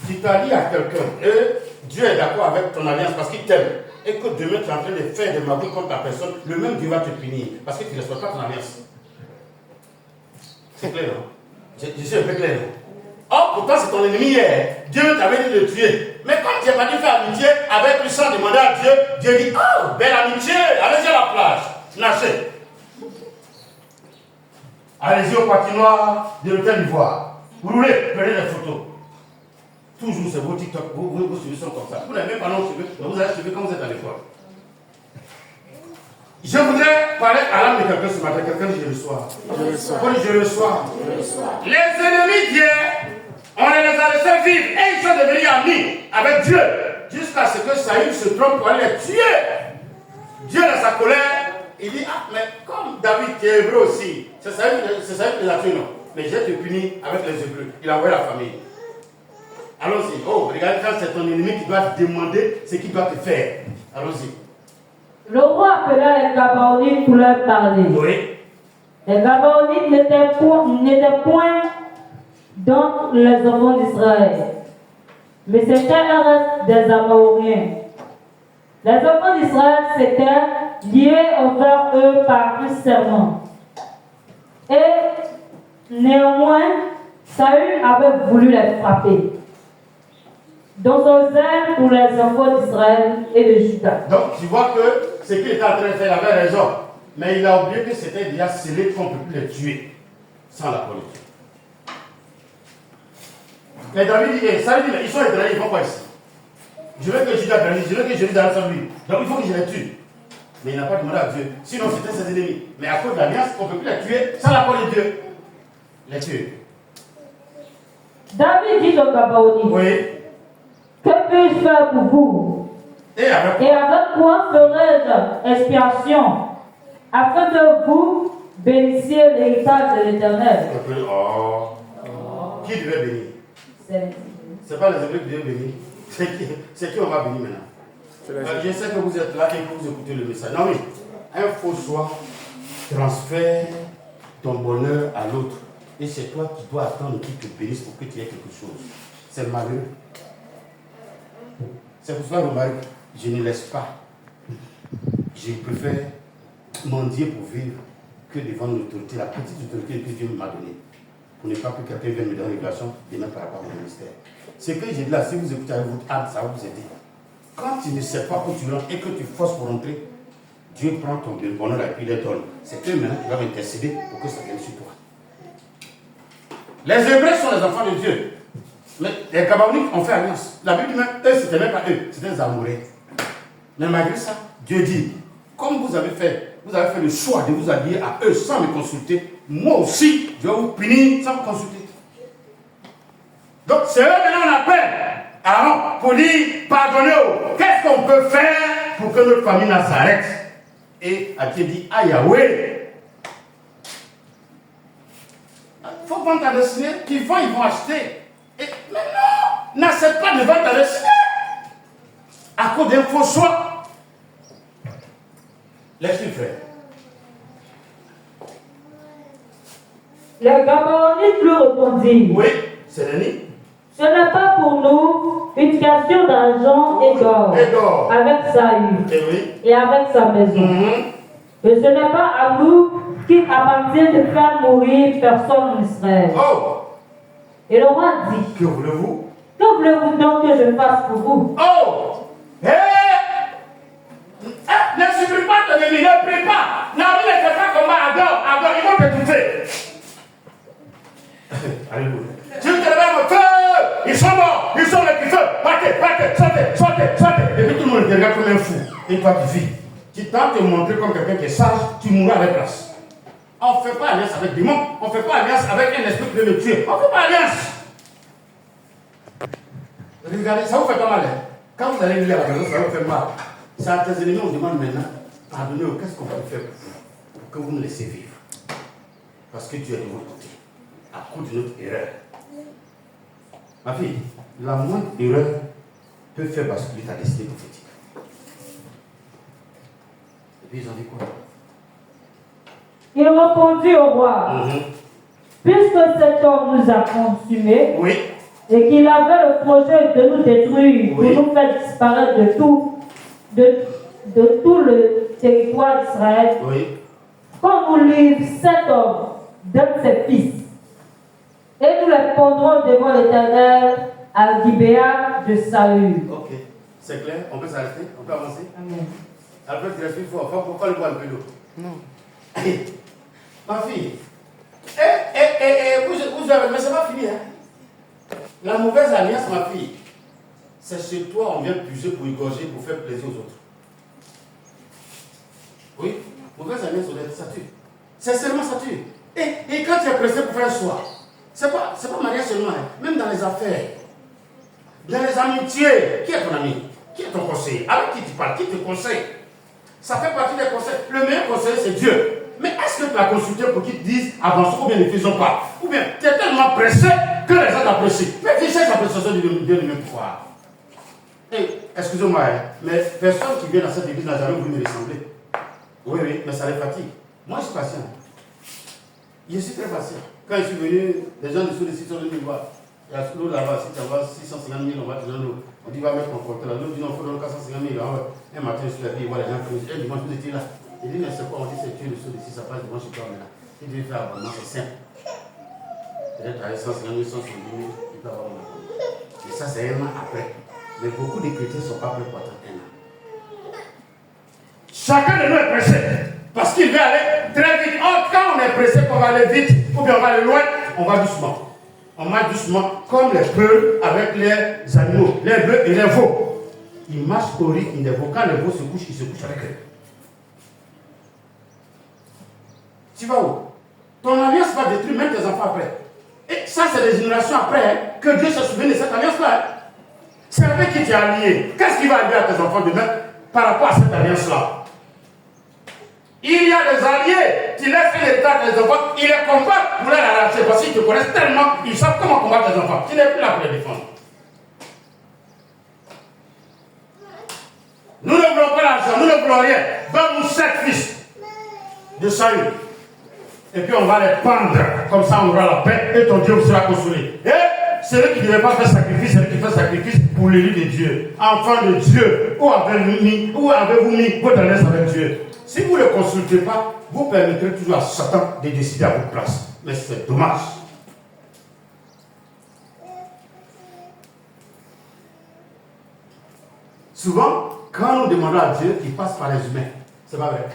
Tu t'allies à quelqu'un et Dieu est d'accord avec ton alliance parce qu'il t'aime. Et que demain tu es en train de faire des magouilles contre ta personne, le même Dieu va te punir parce que tu ne respectes pas ton alliance. C'est clair, non? Je suis un peu clair. Or, pourtant, c'est ton ennemi hier. Dieu t'avait dit de le tuer. Mais comme tu n'es pas dû faire amitié avec lui sans demander à Dieu, Dieu dit, oh, belle amitié, allez-y à la plage, nagez. Allez-y au patinoire de l'hôtel d'Ivoire. Roulez, prenez des photos. Toujours, c'est vos TikTok, vos suivis sont comme ça. Vous n'avez même pas non suivi, mais vous allez suivre quand vous êtes à l'école. Je voudrais parler à l'âme de quelqu'un ce matin. Quelqu'un dit je reçois. Je reçois. Les ennemis d'hier, on les a laissés vivre et ils sont devenus amis avec Dieu. Jusqu'à ce que Saül se trompe pour aller les tuer. Dieu, dans sa colère, il dit, ah, mais comme David qui est hébreu aussi, c'est Saül qui l'a tué, non? Mais je te punis avec les hébreux. Il a envoyé la famille. Allons-y. Oh, regarde, quand c'est ton ennemi qui doit te demander ce qu'il doit te faire. Allons-y. Le roi appela les Gabaonites pour leur parler. Oui. Les Gabaonites n'étaient point donc les enfants d'Israël, mais c'était un reste des Amoréens. Les enfants d'Israël s'étaient liés envers eux par un serment. Et néanmoins, Saül avait voulu les frapper, dans son zèle pour les enfants d'Israël et de Juda. Donc tu vois que ce qu'il était en train de faire, il avait raison. Mais il a oublié que c'était déjà scellé qu'on ne peut plus les tuer sans la politique. Mais David dit, ça veut dire, ils sont étrangers, ils font quoi ici? Je veux que Judas grandisse, je veux que Jérusalem soit lui. Donc il faut que je les tue. Mais il n'a pas demandé à Dieu. Sinon c'était ses ennemis. Mais à cause de l'alliance, on ne peut plus les tuer sans l'accord de Dieu. Les tuer. David dit aux Gabaonites, Oui. que puis-je faire pour vous? Et avec quoi ferai-je expiation afin que vous bénissiez l'héritage de l'Éternel? Oh. Qui devait bénir? C'est pas les Hébreux qui devaient bénir. C'est qui on va bénir maintenant? Je sais que vous êtes là et que vous écoutez le message. Non mais, un faux choix transfère ton bonheur à l'autre. Et c'est toi qui dois attendre qu'il te bénisse pour que tu aies quelque chose. C'est malheureux. C'est pour cela que Marie, je ne laisse pas. Je préfère mendier pour vivre que devant l'autorité, la petite autorité que Dieu m'a donnée. Pour ne pas que quelqu'un vienne me donner une révélation demain par rapport à mon ministère. Ce que j'ai dit là, si vous écoutez avec votre âme, ça va vous aider. Quand tu ne sais pas où tu rentres et que tu forces pour rentrer, Dieu prend ton bonheur et puis il le donne. C'est eux maintenant qui doivent intercéder pour que ça vienne sur toi. Les Hébreux sont les enfants de Dieu. Mais les Gabaonites ont fait alliance. La Bible dit même, eux, c'était même pas eux, c'était des Amoréens. Mais malgré ça, Dieu dit, comme vous avez fait le choix de vous allier à eux sans me consulter, moi aussi, je vais vous punir sans me consulter. Donc c'est eux maintenant on appelle Aaron pour dire, pardonnez-vous, qu'est-ce qu'on peut faire pour que notre famille s'arrête? Et Dieu dit, ah Yahweh, il faut vendre ta destinée, qu'ils vont, ils vont acheter. Et, mais non, n'accepte pas de vendre ta destinée à cause d'un faux choix. Laisse-le frère. Les Gabaonites lui répondirent, Oui, c'est l'ennemi. ce n'est pas pour nous une question d'argent et d'or avec Saül et avec sa maison. Et ce n'est pas à nous qu'il appartient de faire mourir personne en Israël. Oh! Et le roi dit, que voulez-vous? Que voulez-vous donc que je fasse pour vous? Oh! Hé! Ne supprime pas ton ennemi, ne prie pas. N'arrive pas comme adore, ils vont te toucher. Alléluia. Tu te réveilles, feu! Ils sont morts, ils sont là qui feu. Partez, sortez. Et puis tout le monde te regarde comme un fou. Et toi tu vis. Tu tentes de te montrer comme quelqu'un qui est sage, tu mourras avec place. On ne fait pas alliance avec des démons, on ne fait pas alliance avec un esprit qui veut me tuer. On ne fait pas alliance. Regardez, ça vous fait pas mal. Hein? Quand vous allez lire à la maison, ça vous fait mal. C'est à tes ennemis, on demande maintenant, pardonnez-vous, qu'est-ce qu'on peut faire pour que vous nous laissez vivre? Parce que Dieu est de votre côté, à cause de notre erreur. Ma fille, la moindre erreur peut faire basculer ta destinée prophétique. Et puis ils ont dit quoi? Il répondit au roi, puisque cet homme nous a consumés, oui, et qu'il avait le projet de nous détruire, pour nous faire disparaître de tout le territoire d'Israël, qu'on nous livre cet homme d'un de ses fils, et nous les pondrons devant l'Éternel à Gibéa de Saül. Ok, c'est clair, on peut s'arrêter, on peut avancer. Amen. Après, tu respires fort, pourquoi le boire un peu d'eau? Non. Ma fille, vous avez, mais c'est pas fini, hein? La mauvaise alliance, ma fille, c'est chez toi, on vient puiser pour égorger, pour faire plaisir aux autres. Oui, mauvaise alliance, ça tue. Sincèrement, ça tue. Et quand tu es pressé pour faire un choix, c'est pas mariage seulement, hein? Même dans les affaires, dans les amitiés, qui est ton ami? Qui est ton conseiller? Avec qui tu parles? Qui te conseille? Ça fait partie des conseils. Le meilleur conseiller, c'est Dieu. Mais est-ce que tu l'as consulté pour qu'il te dise avançons ou bien ne faisons pas? Ou bien tu es tellement pressé que les gens t'apprécient. Mais tu cherches l'appréciation de Dieu de même pouvoir. Excusez-moi, mais personne qui vient dans cette église n'a jamais voulu me ressembler. Oui, mais ça les fatigue. Moi, je suis patient. Je suis très patient. Quand je suis venu, les gens dessous de 600 000 me voir. Il y a l'eau là-bas, si tu envoies 650 000, on va te donner l'eau. On dit, va mettre ton compteur là. L'autre dit, non, il faut donner 450 000. Un matin, je suis là, il voit les gens qui un dimanche, vous étiez là. Il dit, mais c'est quoi? On dit, c'est tuer le saut de 6, ça passe devant chez toi maintenant. Il dit, faire abonnement, c'est simple. Peut-être avec 150 000, 170 000, il peut avoir mon abonnement. Et ça, c'est un an après. Mais beaucoup de chrétiens ne sont pas prêts pour attendre un an. Chacun de nous est pressé. Parce qu'il veut aller très vite. Or, quand on est pressé qu'on va aller vite, ou bien on va aller loin, on va doucement. On marche doucement, comme les bœufs avec les animaux, les bœufs et les veaux. Ils marchent au rythme des veaux. Quand les veaux se couchent, ils se couchent avec eux. Tu vas où? Ton alliance va détruire même tes enfants après. Et ça, c'est des générations après que Dieu se souvient de cette alliance-là. C'est avec qui tu es allié. Qu'est-ce qui va arriver à tes enfants demain par rapport à cette alliance-là? Il y a des alliés qui laissent un état à tes enfants, ils les combattent pour les arracher parce qu'ils te connaissent tellement, ils savent comment combattre tes enfants. Tu n'es plus là pour les défendre. Nous ne voulons pas l'argent, nous ne voulons rien. Donne-nous 7 fils de Saül. Et puis on va les pendre. Comme ça on aura la paix et ton Dieu sera consolé. Et celui qui ne devait pas faire sacrifice, celui qui fait sacrifice pour l'élu de Dieu. Enfant de Dieu. Où avez-vous mis votre alliance avec Dieu? Si vous ne le consultez pas, vous permettrez toujours à Satan de décider à votre place. Mais c'est dommage. Souvent, quand nous demandons à Dieu, il passe par les humains. C'est pas vrai.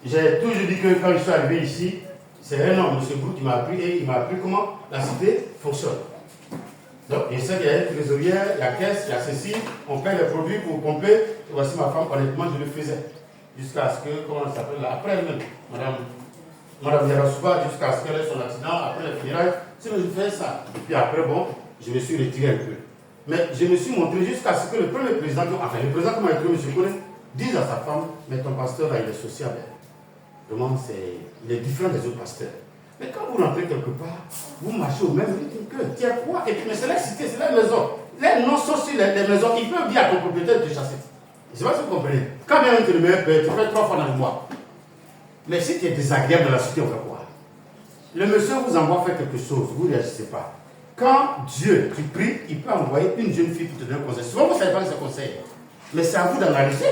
J'ai toujours dit que quand je suis arrivé ici, c'est un homme, M. Brou, qui m'a appris et il m'a appris comment la cité fonctionne. Donc, je sais qu'il y a une trésorière, il y a caisse, il y a ceci, on paie les produits pour pomper. Et voici ma femme, honnêtement, je le faisais. Jusqu'à ce que, comment elle s'appelle là, après elle-même, Madame Yarasuba, jusqu'à ce qu'elle ait son accident, après les funérailles, c'est que je faisais ça. Et puis après, bon, je me suis retiré un peu. Mais je me suis montré jusqu'à ce que le premier président, enfin le président qui m'a écrit, M. Kone, dise à sa femme, mais ton pasteur là, il est social. Vraiment, il est différent des autres pasteurs. Mais quand vous rentrez quelque part, vous marchez au même rythme que tiens quoi? Et puis, mais c'est la cité, c'est la maison. Les noms sont sur les maisons. Ils peuvent dire à ton propriétaire de te chasser. Je ne sais pas si vous comprenez. Quand bien même tu le mets, tu fais 3 fois dans le mois. Mais si tu es désagréable dans la cité, on fait quoi? Le monsieur vous envoie faire quelque chose, vous ne réagissez pas. Quand Dieu, tu pries, il peut envoyer une jeune fille pour te donner un conseil. Souvent, vous ne savez pas ce conseil. Mais c'est à vous d'analyser.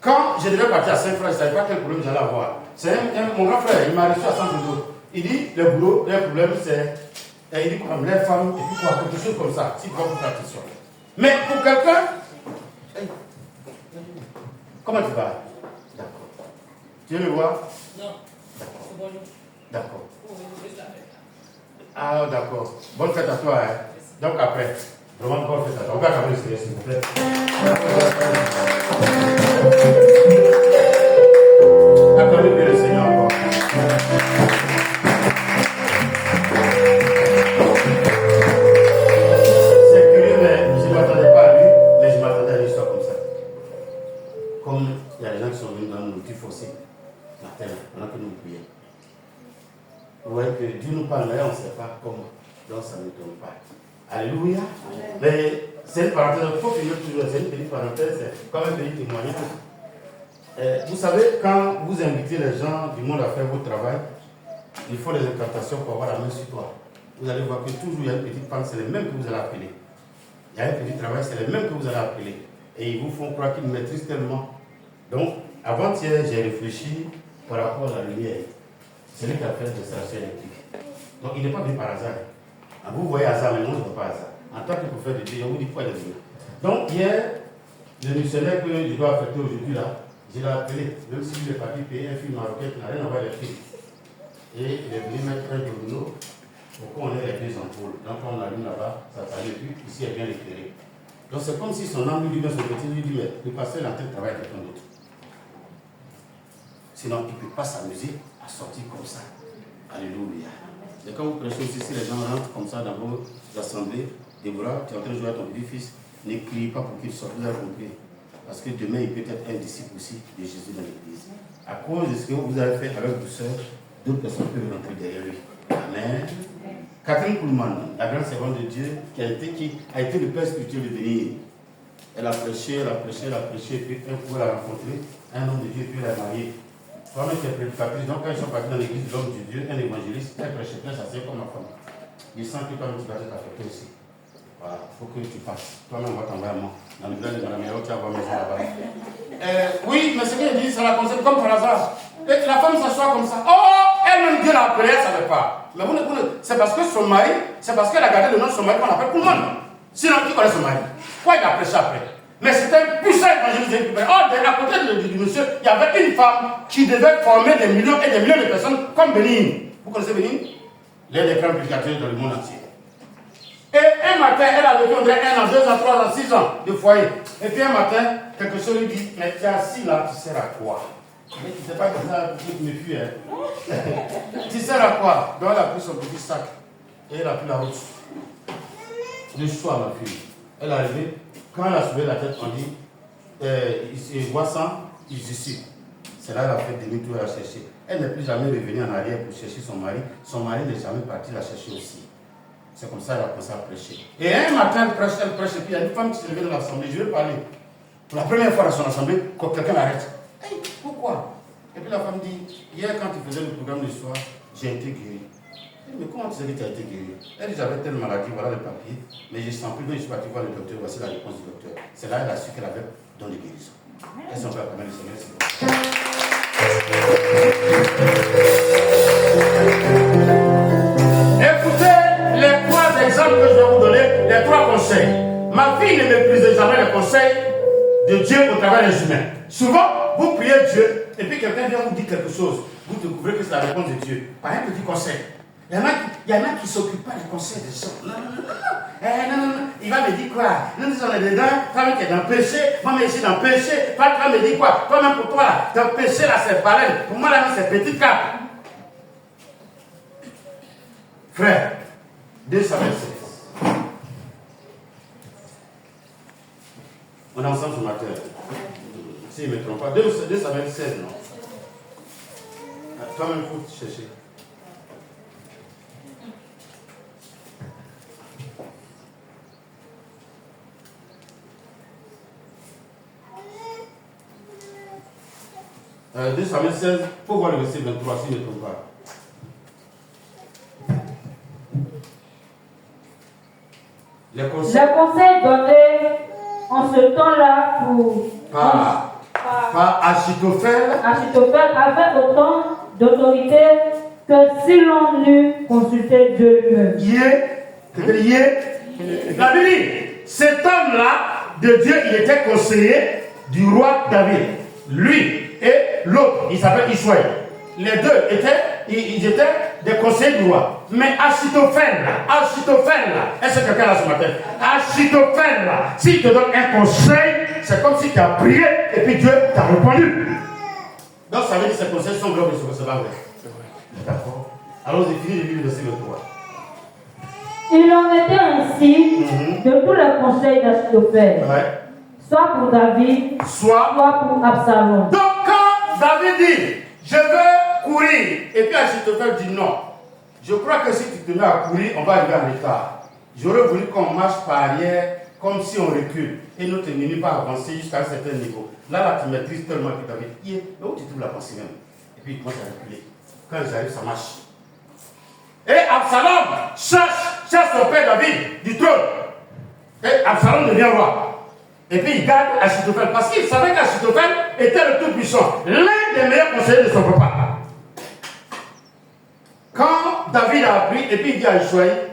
Quand je devais partir à Saint-Frère, je ne savais pas quel problème j'allais avoir. C'est mon grand frère, il m'a reçu à Saint-Frère. Il dit, le boulot, le problème, c'est... Il dit, comme les femmes, et puis quoi, quelque chose comme ça, si tu vas vous faire attention. Mais pour quelqu'un... Comment tu vas? D'accord. Tu veux me voir? Non. D'accord. D'accord. Ah, d'accord. Bonne fête à toi. Hein. Donc après, vraiment bonne fête à toi. On va accompagner le Seigneur, s'il vous plaît. Acclamez le Seigneur encore. C'est curieux, mais je ne m'attendais pas à lui, mais je m'attendais à une histoire comme ça. Comme il y a des gens qui sont venus dans nos petits fossés, matin, pendant que nous prions. Vous voyez que Dieu nous parle, mais on ne sait pas comment. Donc ça ne tombe pas. Alléluia. Mais c'est une parenthèse, il faut finir toujours, c'est une petite parenthèse, c'est comme un petit témoignage. Vous savez, quand vous invitez les gens du monde à faire votre travail, il faut des incantations pour avoir la main sur toi. Vous allez voir que toujours il y a une petite panne, c'est les mêmes que vous allez appeler. Il y a un petit travail, c'est les mêmes que vous allez appeler. Et ils vous font croire qu'ils maîtrisent tellement. Donc, avant-hier, j'ai réfléchi par rapport à la lumière. C'est lui qui a fait l'installation électrique. Donc, il n'est pas venu par hasard. Vous voyez hasard, mais non, ce n'est pas hasard. En tant que prophète de Dieu, on vous dit pourquoi il est venu. Donc, hier, le missionnaire que je dois affecter aujourd'hui, là, je l'ai appelé, même si il est parti payer un film marocain qui n'a rien à voir avec le film. Et il est venu mettre un domino pour qu'on ait les 2 ampoules. Donc, on allume là-bas, ça s'allume plus, ici, elle vient l'éclairer. Donc, c'est comme si son âme lui dit, son petit lui dit, mais le pasteur est en train de travailler avec quelqu'un d'autre. Sinon, il ne peut pas s'amuser à sortir comme ça. Alléluia. Et quand vous prêchez aussi, si les gens rentrent comme ça dans vos assemblées, Déborah, tu es en train de jouer à ton petit-fils, ne criez pas pour qu'il sorte, vous avez compris. Parce que demain, il peut être un disciple aussi de Jésus dans l'église. À cause de ce que vous avez fait avec douceur, d'autres personnes peuvent rentrer derrière lui. Amen. Catherine Kuhlman, la grande servante de Dieu, qui a été le père spirituel de Bénin. Elle a prêché, et puis un coup elle a rencontré un homme de Dieu, et puis elle a marié. Toi-même, tu es prédicatrice, donc quand ils sont partis dans l'église de l'homme de Dieu, un évangéliste, elle prêchait, ça c'est comme ma femme. Il sent que toi-même tu vas être affecté aussi. Voilà, il faut que tu passes. Toi-même, on va t'envoyer à moi. Dans le village de Madame Yao, tu vas voir maison là-bas. Oui, mais ce qu'elle dit, ça la concerne comme par hasard. Et la femme s'assoit comme ça. Oh, elle-même Dieu l'a appelée, elle ne savait pas. Mais c'est parce que son mari, c'est parce qu'elle a gardé le nom de son mari qu'on appelle Kuhlman. Sinon, qui connaît son mari? Quoi il a prêché après? Mais c'était un puissant évangéliste. À côté du monsieur, il y avait une femme qui devait former des millions et des millions de personnes comme Bénigne. Vous connaissez Bénigne? L'un des grands prédicateurs dans le monde entier. Et un matin, elle a vécu 1 an, 2 ans, 3 ans, 6 ans de foyer. Et puis un matin, quelque chose lui dit, mais tu es assis là, tu sers à quoi? Mais tu ne sais pas que ça, tu me fuis, hein. Tu sers à quoi? Donc elle a pris son petit sac et elle a pris la route. Le soir, ma fille, elle est arrivée. Quand elle a soulevé la tête, on dit, il voit ça, il ici. C'est là qu'elle a fait demi-tour à chercher. Elle n'est plus jamais revenue en arrière pour chercher son mari. Son mari n'est jamais parti la chercher aussi. C'est comme ça qu'elle a commencé à prêcher. Et un matin, elle prêche, et puis il y a une femme qui s'est levée dans l'assemblée. Je vais parler. Pour la première fois dans son assemblée, quand quelqu'un l'arrête. Hey, pourquoi? Et puis la femme dit, hier quand tu faisais le programme du soir, j'ai été guérie. Mais comment tu sais que tu as été guérie? Elle dit, j'avais telle maladie, voilà le papier. Mais je sens plus bien, je suis parti voir le docteur, voici la réponse du docteur. C'est là qu'elle a su qu'elle avait don de guérison. Elles sont pas quand même les Seigneur, c'est bon. Écoutez les 3 exemples que je vais vous donner, les 3 conseils. Ma fille ne méprise jamais les conseils de Dieu au travers des humains. Souvent, vous priez Dieu, et puis quelqu'un vient vous dire quelque chose. Vous découvrez que c'est la réponse de Dieu. Par un petit conseil. Il y en a qui ne s'occupent pas des conseils des gens. Non. Il va me dire quoi? Nous sommes dedans, toi-même tu es dans le péché, moi-même je suis dans le péché. Toi, tu vas me dire quoi? Toi-même pour toi, là, dans le péché, là, c'est pareil. Pour moi, là, c'est petit cap. Frère, 2 Samuel 16. On est ensemble ce matin. Si je ne me trompe pas. 2 Samuel 16, non? Toi-même, il faut chercher. « 2 Samuel 16, il faut voir le verset 23, si je ne me trompe pas. Les conseils donnés en ce temps-là par Achitophel avait autant d'autorité que si l'on eût consulté Dieu lui-même. La Bible dit, cet homme-là de Dieu, il était conseiller du roi David. Lui et l'autre, il s'appelle Israël. Les deux ils étaient des conseillers du roi. Mais Achitophel là, est-ce que quelqu'un là ce matin? Achitophel là, s'il te donne un conseil, c'est comme si tu as prié et puis Dieu t'a répondu. Donc ça veut dire que ces conseils sont glorieux, c'est pas vrai. D'accord. Alors j'ai fini de lire le verset 23. Il en était ainsi de tous les conseils d'Achitophel. Ouais. Soit pour David, soit pour Absalom. Donc quand David dit, je veux courir, et puis Achitophel dit non. Je crois que si tu te mets à courir, on va arriver en retard. J'aurais voulu qu'on marche par arrière, comme si on recule, et notre ennemi pas avancer jusqu'à un certain niveau. Là, tu maîtrises tellement que David, mais où tu trouves la pensée même? Et puis il commence à reculer. Quand ils arrivent, ça marche. Et Absalom chasse son père David du trône. Et Absalom devient roi. Et puis il garde Achitophel parce qu'il savait qu'Achitophel était le tout-puissant, l'un des meilleurs conseillers de son papa. Quand David a appris, et puis il dit à Israël,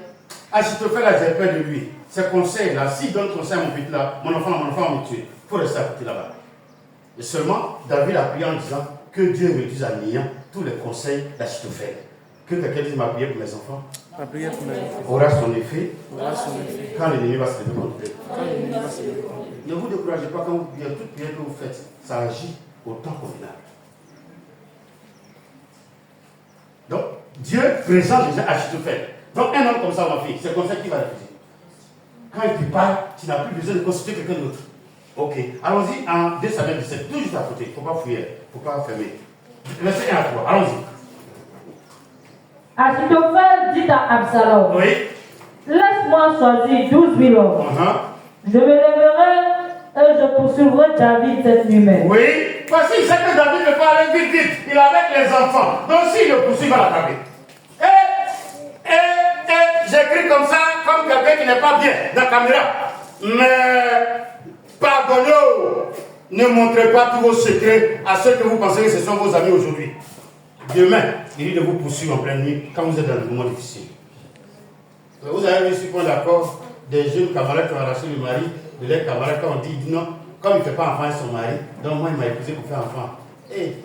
Achitophel a j'ai peur de lui. Ces conseils-là, s'il donne conseil à mon petit là, mon enfant va me tuer. Il faut rester à côté là-bas. Et seulement, David a prié en disant que Dieu réduise à néant tous les conseils d'Achitophel. Que quelqu'un dise ma prière pour mes enfants. Ma prière pour mes enfants aura son effet. Quand l'ennemi va se lever contre eux. Ne vous découragez pas quand vous priez, toute prière que vous faites, ça agit au temps convenable. Donc, Dieu présente déjà Achitophel. Donc, un homme comme ça, ma fille, c'est comme ça qu'il va refuser. Quand il te parle, tu n'as plus besoin de consulter quelqu'un d'autre. Ok, allons-y en 2 Samuel 17, tout juste à côté, il ne faut pas fouiller, il ne faut pas fermer. Verset 1 à 3, allons-y. Achitophel dit à Absalom, Oui. laisse-moi choisir 12 000 hommes. Je me lèverai et je poursuivrai David cette nuit même. Oui, parce qu'il sait que David ne peut aller vite, vite. Il est avec les enfants. Donc s'il le poursuit, il va l'attraper. Et j'écris comme ça, comme quelqu'un qui n'est pas bien dans la caméra. Mais pardonnez-vous. Ne montrez pas tous vos secrets à ceux que vous pensez que ce sont vos amis aujourd'hui. Demain, il dit de vous poursuivre en pleine nuit quand vous êtes dans des moments difficiles. Vous avez vu ce point d'accord des jeunes camarades qui ont arraché le mari de leurs camarades quand on dit non, comme il ne fait pas enfant avec son mari, donc moi il m'a épousé pour faire enfant. Et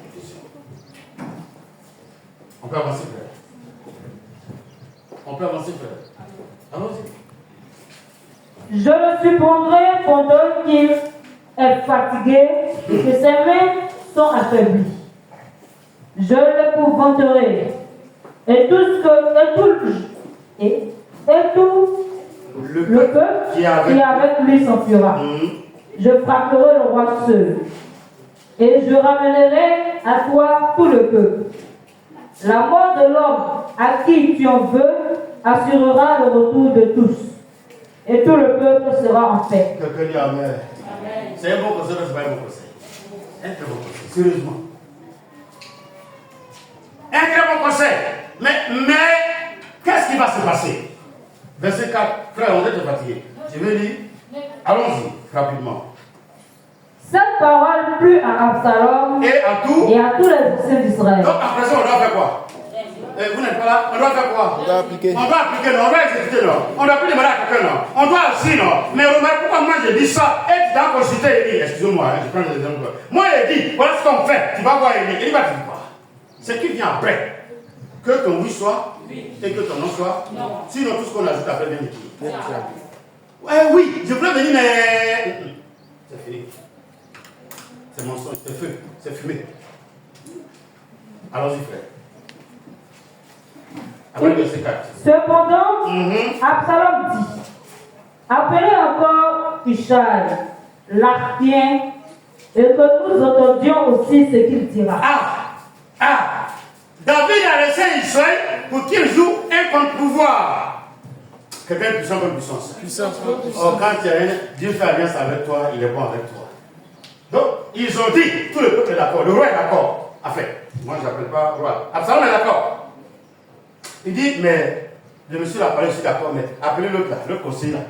on peut avancer, frère. On peut avancer, frère. Allons-y. Je le surprendrai pendant qu'il est fatigué et que ses mains sont affaiblies. Je l'épouvanterai et tout le peuple qui est avec lui s'enfuira. Je frapperai le roi seul et je ramènerai à toi tout le peuple. La mort de l'homme à qui tu en veux assurera le retour de tous et tout le peuple sera en paix. Quelqu'un dit Amen. C'est un bon conseil, mais ce n'est pas un bon conseil. Un très bon conseil, sérieusement. Un très bon conseil. Mais qu'est-ce qui va se passer? Verset 4, frère, on est fatigué. Je vais lire. Allons-y, rapidement. Cette parole plut à Absalom et à tous les officiers d'Israël. Donc, après ça, on doit faire quoi? Vous n'êtes pas là? On doit faire quoi? On doit appliquer. On doit appliquer, non? On doit exécuter, non? On doit plus demander à quelqu'un, non? On doit aussi, non? Mais remarque, pourquoi moi je dis ça? Et tu dois consulter Élie. Excusez-moi, je prends des exemples. Moi, il dit, voilà ce qu'on fait. Tu vas voir Élie. Élie va te dire quoi? Ce qui vient après. Que ton oui soit et que ton non soit. Non. Sinon, tout ce qu'on ajoute après vient de qui? Oui, je voulais venir, mais. C'est fini. C'est mensonge, c'est feu, c'est fumé. Allons-y, frère. Après le verset 4. Cependant, Absalom dit, appelez encore Ishai, l'Archien, et que nous entendions aussi ce qu'il dira. David a laissé Ishai pour qu'il joue un contre-pouvoir. Quelqu'un puissant comme puissance. Oh, quand Dieu fait alliance avec toi, il est bon avec toi. Donc, ils ont dit, tout le peuple est d'accord, le roi est d'accord. Enfin, moi je n'appelle pas roi. Absalom est d'accord. Il dit, mais le monsieur l'a parlé, je suis d'accord, mais appelez l'autre là, le conseiller là.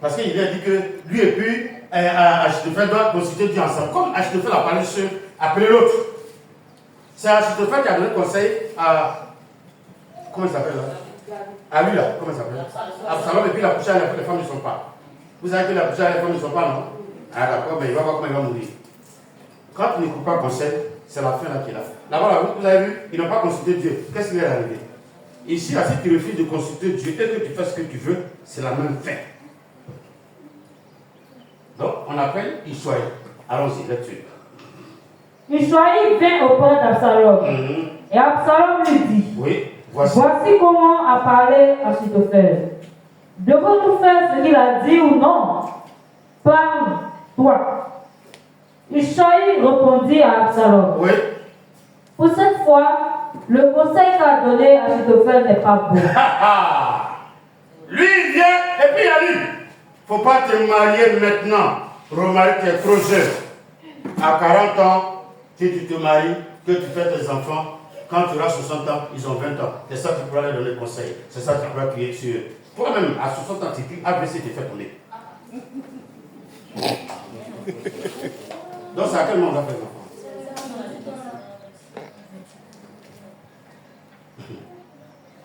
Parce qu'il a dit que lui et puis Achitophel doivent consulter Dieu ensemble. Comme Achitophel a parlé seul, appelez l'autre. C'est Achitophel qui a donné conseil à. Comment il s'appelle là? À lui là, comment il s'appelle? Absalom, et puis il a couché avec les femmes ne sont pas. Vous savez qu'il a couché avec les femmes ne sont pas, non? Ah d'accord, mais il va voir comment il va mourir. Quand tu n'écoutes pas conseil, c'est la fin là qui est là. Là-bas, vous avez vu, ils n'ont pas consulté Dieu. Qu'est-ce qui est arrivé? Ici, là, si tu refuses de consulter Dieu et que tu fais ce que tu veux, c'est la même fin. Donc, on appelle Ishai. Allons-y, là-dessus. Ishai vient auprès d'Absalom. Et Absalom lui dit, oui, voici comment a parlé Achitophel. Devons-nous faire ce qu'il a dit ou non? Parle, toi. Ishai répondit à Absalom. Oui. Pour cette fois, le conseil qu'a donné Achitophel n'est pas bon. Lui, il vient et puis il a dit, faut pas te marier maintenant. Remarque, tu es trop jeune. À 40 ans, si tu te maries, que tu fais tes enfants, quand tu auras 60 ans, ils ont 20 ans. C'est ça que tu pourras leur donner conseil. C'est ça que tu pourras crier sur eux. Toi-même, à 60 ans, tu dis, ABC, tu fais tourner. Donc, c'est à quel moment on doit faire les enfants?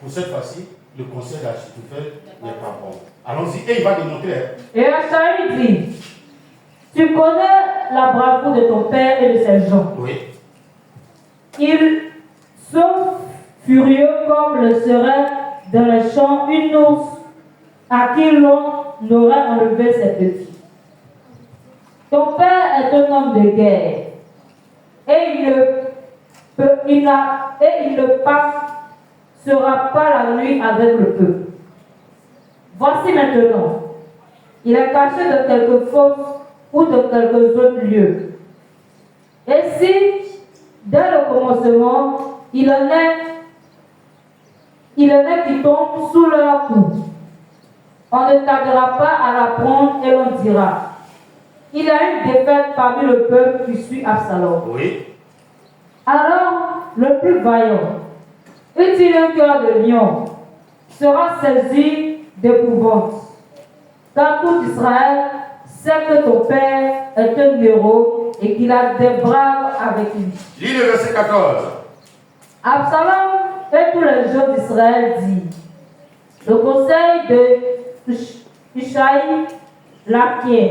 Pour cette fois-ci, le conseil d'Achitophel n'est pas bon. Allons-y, et il va démontrer. Et Achai dit, tu connais la bravoure de ton père et de ses gens. Oui. Ils sont furieux comme le serait dans les champs une ours à qui l'on aurait enlevé ses petits. Ton père est un homme de guerre et il ne passera pas la nuit avec le peuple. Voici maintenant, il est caché dans quelques fosses ou dans quelques autres lieux. Et si, dès le commencement, il en est il en est qui tombent sous leur coup. On ne tardera pas à l'apprendre et l'on dira, il a une défaite parmi le peuple qui suit Absalom. Oui. Alors, le plus vaillant, est-il un cœur de lion, sera saisi d'épouvante. Car tout Israël sait que ton père est un héros et qu'il a des braves avec lui. Lis le verset 14. Absalom et tous les gens d'Israël disent, le conseil de Hushai l'Archien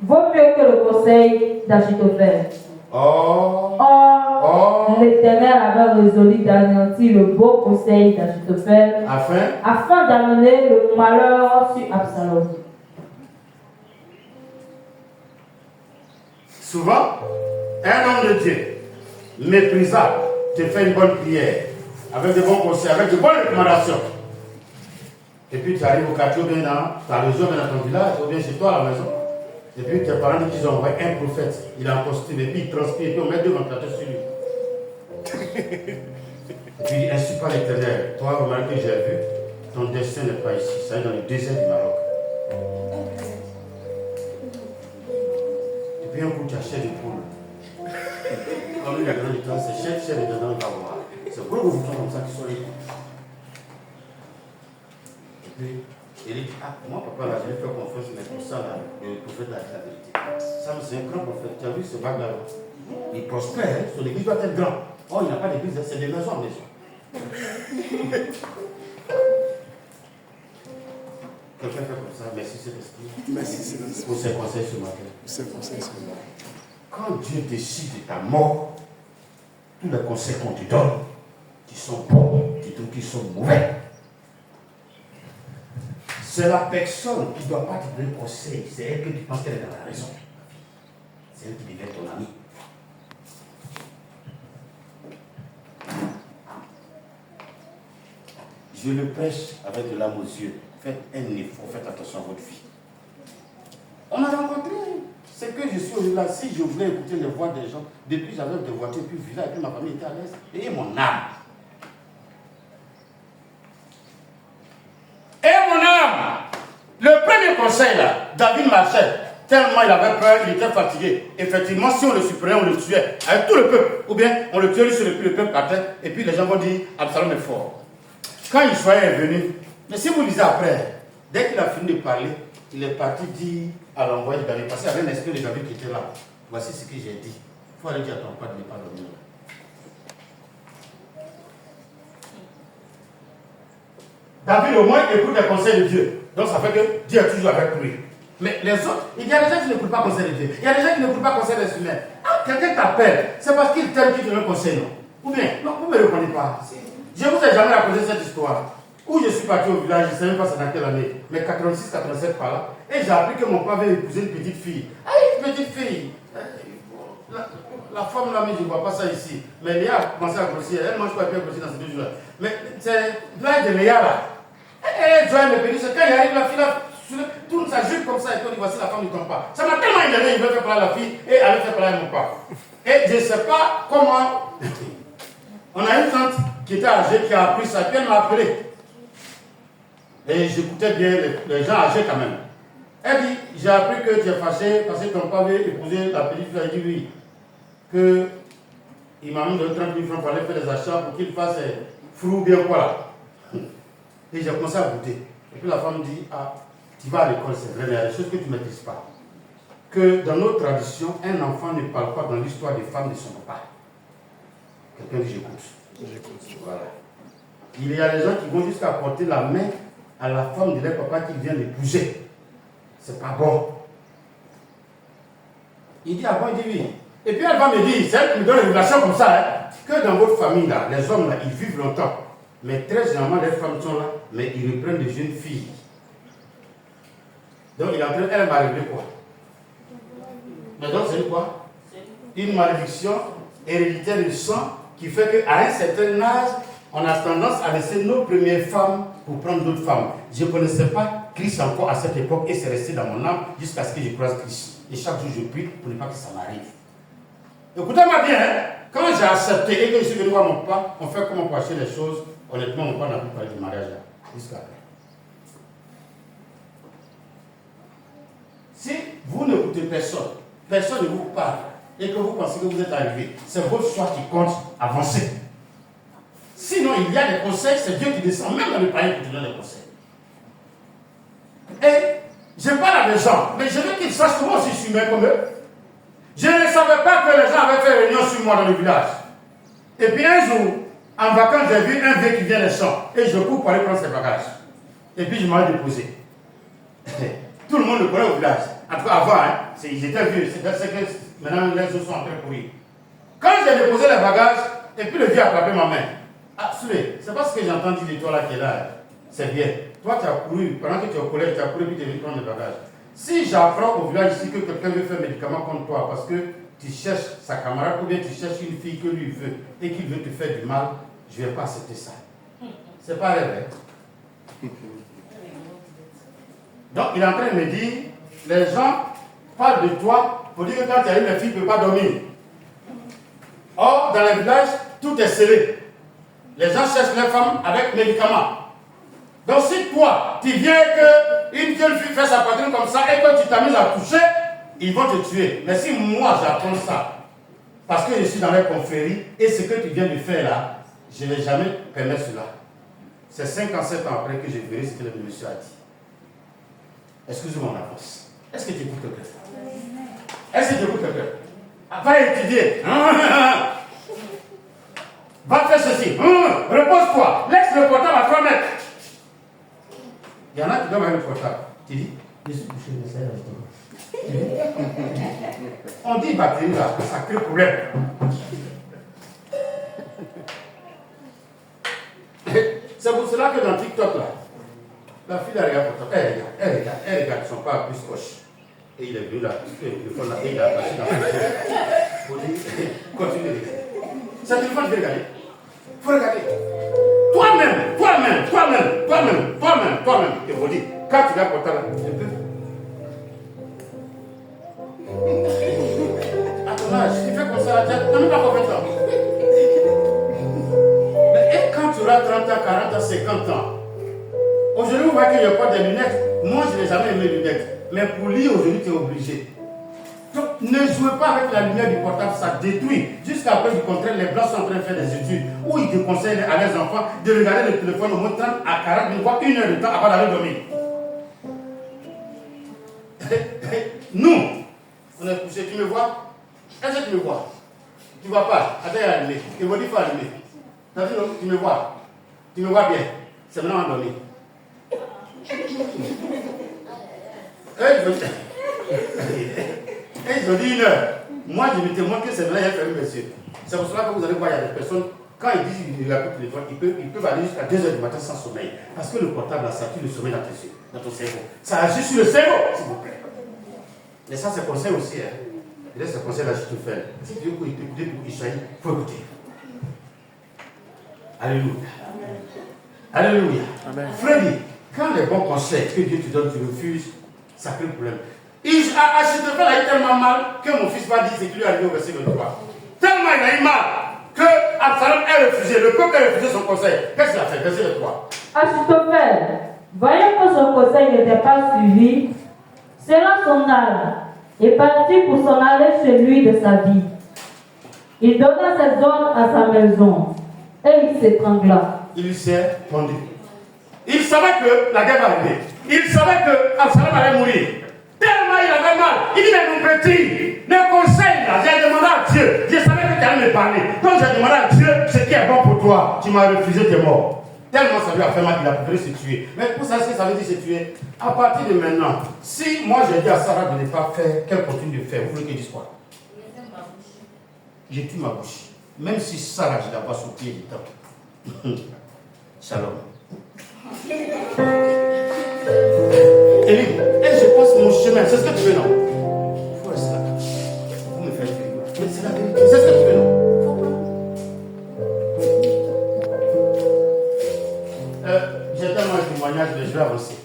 vaut mieux que le conseil d'Achitophel. Or, l'Éternel avait résolu d'anéantir le beau conseil d'Achitophel afin d'amener le malheur sur Absalom. Souvent, un homme de Dieu, méprisable, te fait une bonne prière, avec de bons conseils, avec de bonnes recommandations. Et puis tu arrives au quartier, ou bien dans ta région, bien dans ton village, ou bien chez toi à la maison. Et puis tes parents disent qu'ils ont envoyé un prophète, il est en costume, et puis il transpire, et puis on met deux ventilateurs sur lui. Et puis il dit, ainsi par l'Éternel, toi, remarque que j'ai vu, ton destin n'est pas ici, ça est dans le désert du Maroc. Et puis un coup, tu as chair de poule. Comme il a grand du temps, c'est chair de dedans, il va voir. C'est pour vous faire comme ça qu'ils sont là. Et puis, il dit, ah, moi, papa, là, je vais faire confiance, mais pour ça, là, le prophète a dit la vérité. Ça, c'est un grand prophète. Tu as vu ce bague-là? Il prospère, hein? Son église doit être grande. Oh, il n'a pas d'église, c'est des maisons en maison. Quelqu'un fait comme ça, merci Saint-Esprit. Merci Saint-Esprit. Pour ses conseils ce matin. Pour ses conseils ce matin. Quand Dieu décide de ta mort, tous les conseils qu'on te donne, qui sont bons, qui sont mauvais, c'est la personne qui ne doit pas te donner conseil, c'est elle que tu penses qu'elle est dans la raison. C'est elle qui devient ton ami. Je le prêche avec de l'âme aux yeux. Faites un effort, faites attention à votre vie. On a rencontré, c'est que je suis aujourd'hui là, si je voulais écouter les voix des gens, depuis j'avais des voitures, puis villa, et puis ma famille était à l'aise, et mon âme. Et mon âme, le premier conseil là, David marchait, tellement il avait peur, il était fatigué. Effectivement, si on le supprimait, on le tuait, avec tout le peuple, ou bien on le tuait lui sur le peuple à terre, et puis les gens vont dire, Absalom est fort. Quand Israël est venu, mais si vous lisez après, dès qu'il a fini de parler, il est parti dire à l'envoyé de David, parce qu'il y avait un esprit de David qui était là. Voici ce que j'ai dit. Il faut aller dire à ton père de ne pas dormir. David au moins écoute les conseils de Dieu. Donc ça fait que Dieu est toujours avec lui. Mais les autres, il y a des gens qui n'écoutent pas le conseil de Dieu. Il y a des gens qui n'écoutent pas le conseil des humains. Ah, quelqu'un t'appelle, c'est parce qu'il t'aime qu'il te donne un conseil, non? Ou bien, non, vous ne me répondez pas. Je ne vous ai jamais raconté cette histoire. Où je suis parti au village, je ne sais même pas c'est dans quelle année, mais 86, 87 par là, et j'ai appris que mon père avait épousé une petite fille. Ah, une petite fille. La femme là, mais je ne vois pas ça ici. Mais Léa a commencé à grossir, elle ne mange pas bien grossir dans ces 2 jours. Mais c'est l'âge de Léa là. Elle doit me périr, c'est quand il arrive, la fille là, tourne sa jupe comme ça, et puis voici la femme du compas. Ça m'a tellement énervé, il veut faire parler à la fille, et elle fait parler à mon père. Et je ne sais pas comment. On a une tante qui était âgée, qui a appris ça, puis elle m'a appelé. Et j'écoutais bien les gens âgés quand même. Elle dit, j'ai appris que tu es fâché parce que ton père avait épousé la petite fille. Elle dit oui. Qu'il m'a donné 30 000 francs pour aller faire des achats pour qu'il fasse frou bien quoi là. Et j'ai commencé à goûter. Et puis la femme dit, ah, tu vas à l'école, c'est vrai, mais il y a des choses que tu ne maîtrises pas. Que dans nos traditions, un enfant ne parle pas dans l'histoire des femmes de son papa. Quelqu'un dit j'écoute. Voilà. Il y a des gens qui vont jusqu'à porter la main à la femme de leur papa qui vient d'épouser. C'est pas bon. Il dit avant, il dit oui. Et puis elle va me dire, c'est elle qui me donne une révélation comme ça, hein, que dans votre famille, là, les hommes, là, ils vivent longtemps. Mais très généralement, les femmes sont là, mais ils reprennent des jeunes filles. Donc il est en train, elle m'a révélé quoi? Mais donc c'est quoi? Une malédiction héréditaire du sang qui fait qu'à un certain âge, on a tendance à laisser nos premières femmes pour prendre d'autres femmes. Je ne connaissais pas Christ encore à cette époque et c'est resté dans mon âme jusqu'à ce que je croise Christ. Et chaque jour je prie pour ne pas que ça m'arrive. Écoutez-moi bien, hein? Quand j'ai accepté et que je suis venu voir mon papa, on fait comment pour acheter les choses Honnêtement, on n'a plus parlé du mariage là, jusqu'à après. Si vous n'écoutez personne, personne ne vous parle, et que vous pensez que vous êtes arrivé, c'est votre choix qui compte, avancez. Sinon, il y a des conseils, c'est Dieu qui descend, même dans le païen qui te donne des conseils. Et je parle à des gens, mais je veux qu'ils sachent que moi aussi je suis humain comme eux. Je ne savais pas que les gens avaient fait réunion sur moi dans le village. Et puis un jour, en vacances, j'ai vu un vieux qui vient des champs, et je cours pour aller prendre ses bagages. Et puis je m'en ai déposé. Tout le monde le connaît au village. En tout cas, avant, hein, ils étaient vieux, c'est que maintenant les autres sont en train de courir. Quand j'ai déposé les bagages, et puis le vieux a attrapé ma main. Ah, Soulé, c'est pas ce que j'ai entendu de toi là qui est là. C'est bien. Toi, tu as couru, pendant que tu es au collège, tu as couru, puis tu es venu prendre les bagages. Si j'apprends au village ici que quelqu'un veut faire un médicament contre toi parce que tu cherches sa camarade ou bien tu cherches une fille que lui veut et qu'il veut te faire du mal, je ne vais pas accepter ça. C'est pas vrai. Donc, il est en train de me dire, les gens parlent de toi pour dire que quand tu arrives, les filles ne peuvent pas dormir. Or, dans les villages, tout est scellé. Les gens cherchent les femmes avec médicaments. Donc, si toi, tu viens et qu'une jeune fille fait sa poitrine comme ça et que tu t'amuses à toucher, ils vont te tuer. Mais si moi, j'apprends ça, parce que je suis dans les confréries, et ce que tu viens de faire là, je ne vais jamais permettre cela. C'est 57 ans après que je verrai ce que le monsieur a dit. Excusez-moi mon avance. Est-ce que tu écoutes quelqu'un? Est-ce que tu écoutes quelqu'un? Va étudier. Va faire ceci. Repose-toi. Laisse le portable à 3 mètres. Il y en a qui doivent avoir le portable. Tu dis, je suis couché, mais ça on dit batterie là, ça crée problème. C'est pour cela que dans TikTok là, la fille elle regarde pour toi. Elle regarde, ils ne sont pas plus proches. Et il est venu là, le téléphone là, et il a passé dans le téléphone. Il faut dire, continue de regarder. C'est le téléphone, je vais regarder. Il faut regarder. Toi-même. Il faut dire, quand tu regardes pour toi là, tu peux. À ton âge, tu fais comme ça, tu n'as même pas combien de temps. Mais et quand tu auras 30 ans, 40 ans, 50 ans, aujourd'hui, vous voyez qu'il n'y a pas de lunettes. Moi, je n'ai jamais aimé les lunettes. Mais pour lire, aujourd'hui, tu es obligé. Donc, ne jouez pas avec la lumière du portable, ça détruit. Jusqu'à preuve du contraire, les blancs sont en train de faire des études où ils te conseillent à leurs enfants de regarder le téléphone au moins 30 à 40 minutes, voire 1 heure de temps avant d'aller dormir. Nous, on est couché, tu me vois? Est-ce que tu me vois? Tu ne vois pas? Attends, il y a allumé. Il va dire qu'il faut allumer. T'as vu, tu me vois? Tu me vois bien? C'est maintenant à dormir. Ils ont dit 1 heure. Moi, je me témoigne que c'est maintenant, il y a fallu monsieur. C'est pour cela que vous allez voir, il y a des personnes, quand ils disent qu'ils regardent le téléphone, ils peuvent aller jusqu'à 2 heures du matin sans sommeil. Parce que le portable, ça tue le sommeil dans tes yeux, dans ton cerveau. Ça agit sur le cerveau, s'il vous plaît. Mais ça, c'est conseil aussi. Il laisse ce conseil là, je te fais. Si Dieu peut écouter pour Israël, il faut écouter. Alléluia. Alléluia. Freddy, quand les bons conseils que Dieu te donne, tu refuses, ça crée un problème. Achitophél a eu tellement mal que mon fils va dire ce qui lui est arrivé au verset 23. Tellement il a eu mal que Absalom a refusé, le peuple a refusé son conseil. Qu'est-ce qu'il a fait? Verset 23. Achitophel, voyant que son conseil n'était pas suivi, selon son âme, est parti pour s'en aller chez lui de sa vie. Il donna ses ordres à sa maison et il s'étrangla. Il s'est pendu. Il savait que la guerre va arriver. Il savait que Absalom allait mourir. Tellement il avait mal. Il dit, mais mon petit, le conseil là, j'ai demandé à Dieu. Je savais que tu allais me parler. Donc j'ai demandé à Dieu ce qui est bon pour toi. Tu m'as refusé, tu es mort. Tellement ça lui a fait mal qu'il a préféré se tuer. Mais pour ça, ce que ça veut dire se tuer, à partir de maintenant, si moi j'ai dit à Sarah de ne pas faire, qu'elle continue de faire, vous voulez qu'elle dise quoi? J'ai tué ma bouche. Même si Sarah, je la vois sous pied du temps. Shalom. Et je passe mon chemin. C'est ce que tu veux, non? Il faut rester là. Vous me faites rire. Mais c'est la vérité. C'est ce que tu veux, non? J'ai tellement un témoignage, mais je vais avancer.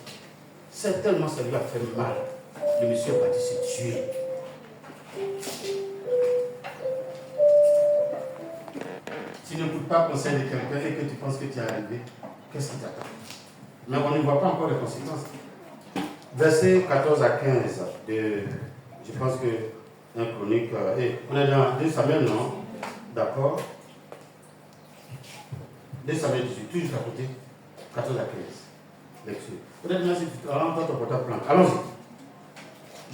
C'est tellement ça lui a fait mal. Le monsieur est parti se tuer. Tu n'écoutes n'écoutes pas le conseil de quelqu'un et que tu penses que tu es arrivé, qu'est-ce qui t'attend? Mais on ne voit pas encore les conséquences. Versets 14 à 15 je pense que un chronique, on est dans 2 Samuel, non? D'accord. 2 Samuel 18, tout juste à côté, 14 à 15. Lecture. Peut-être même si tu rends ton portable plan. Allons-y.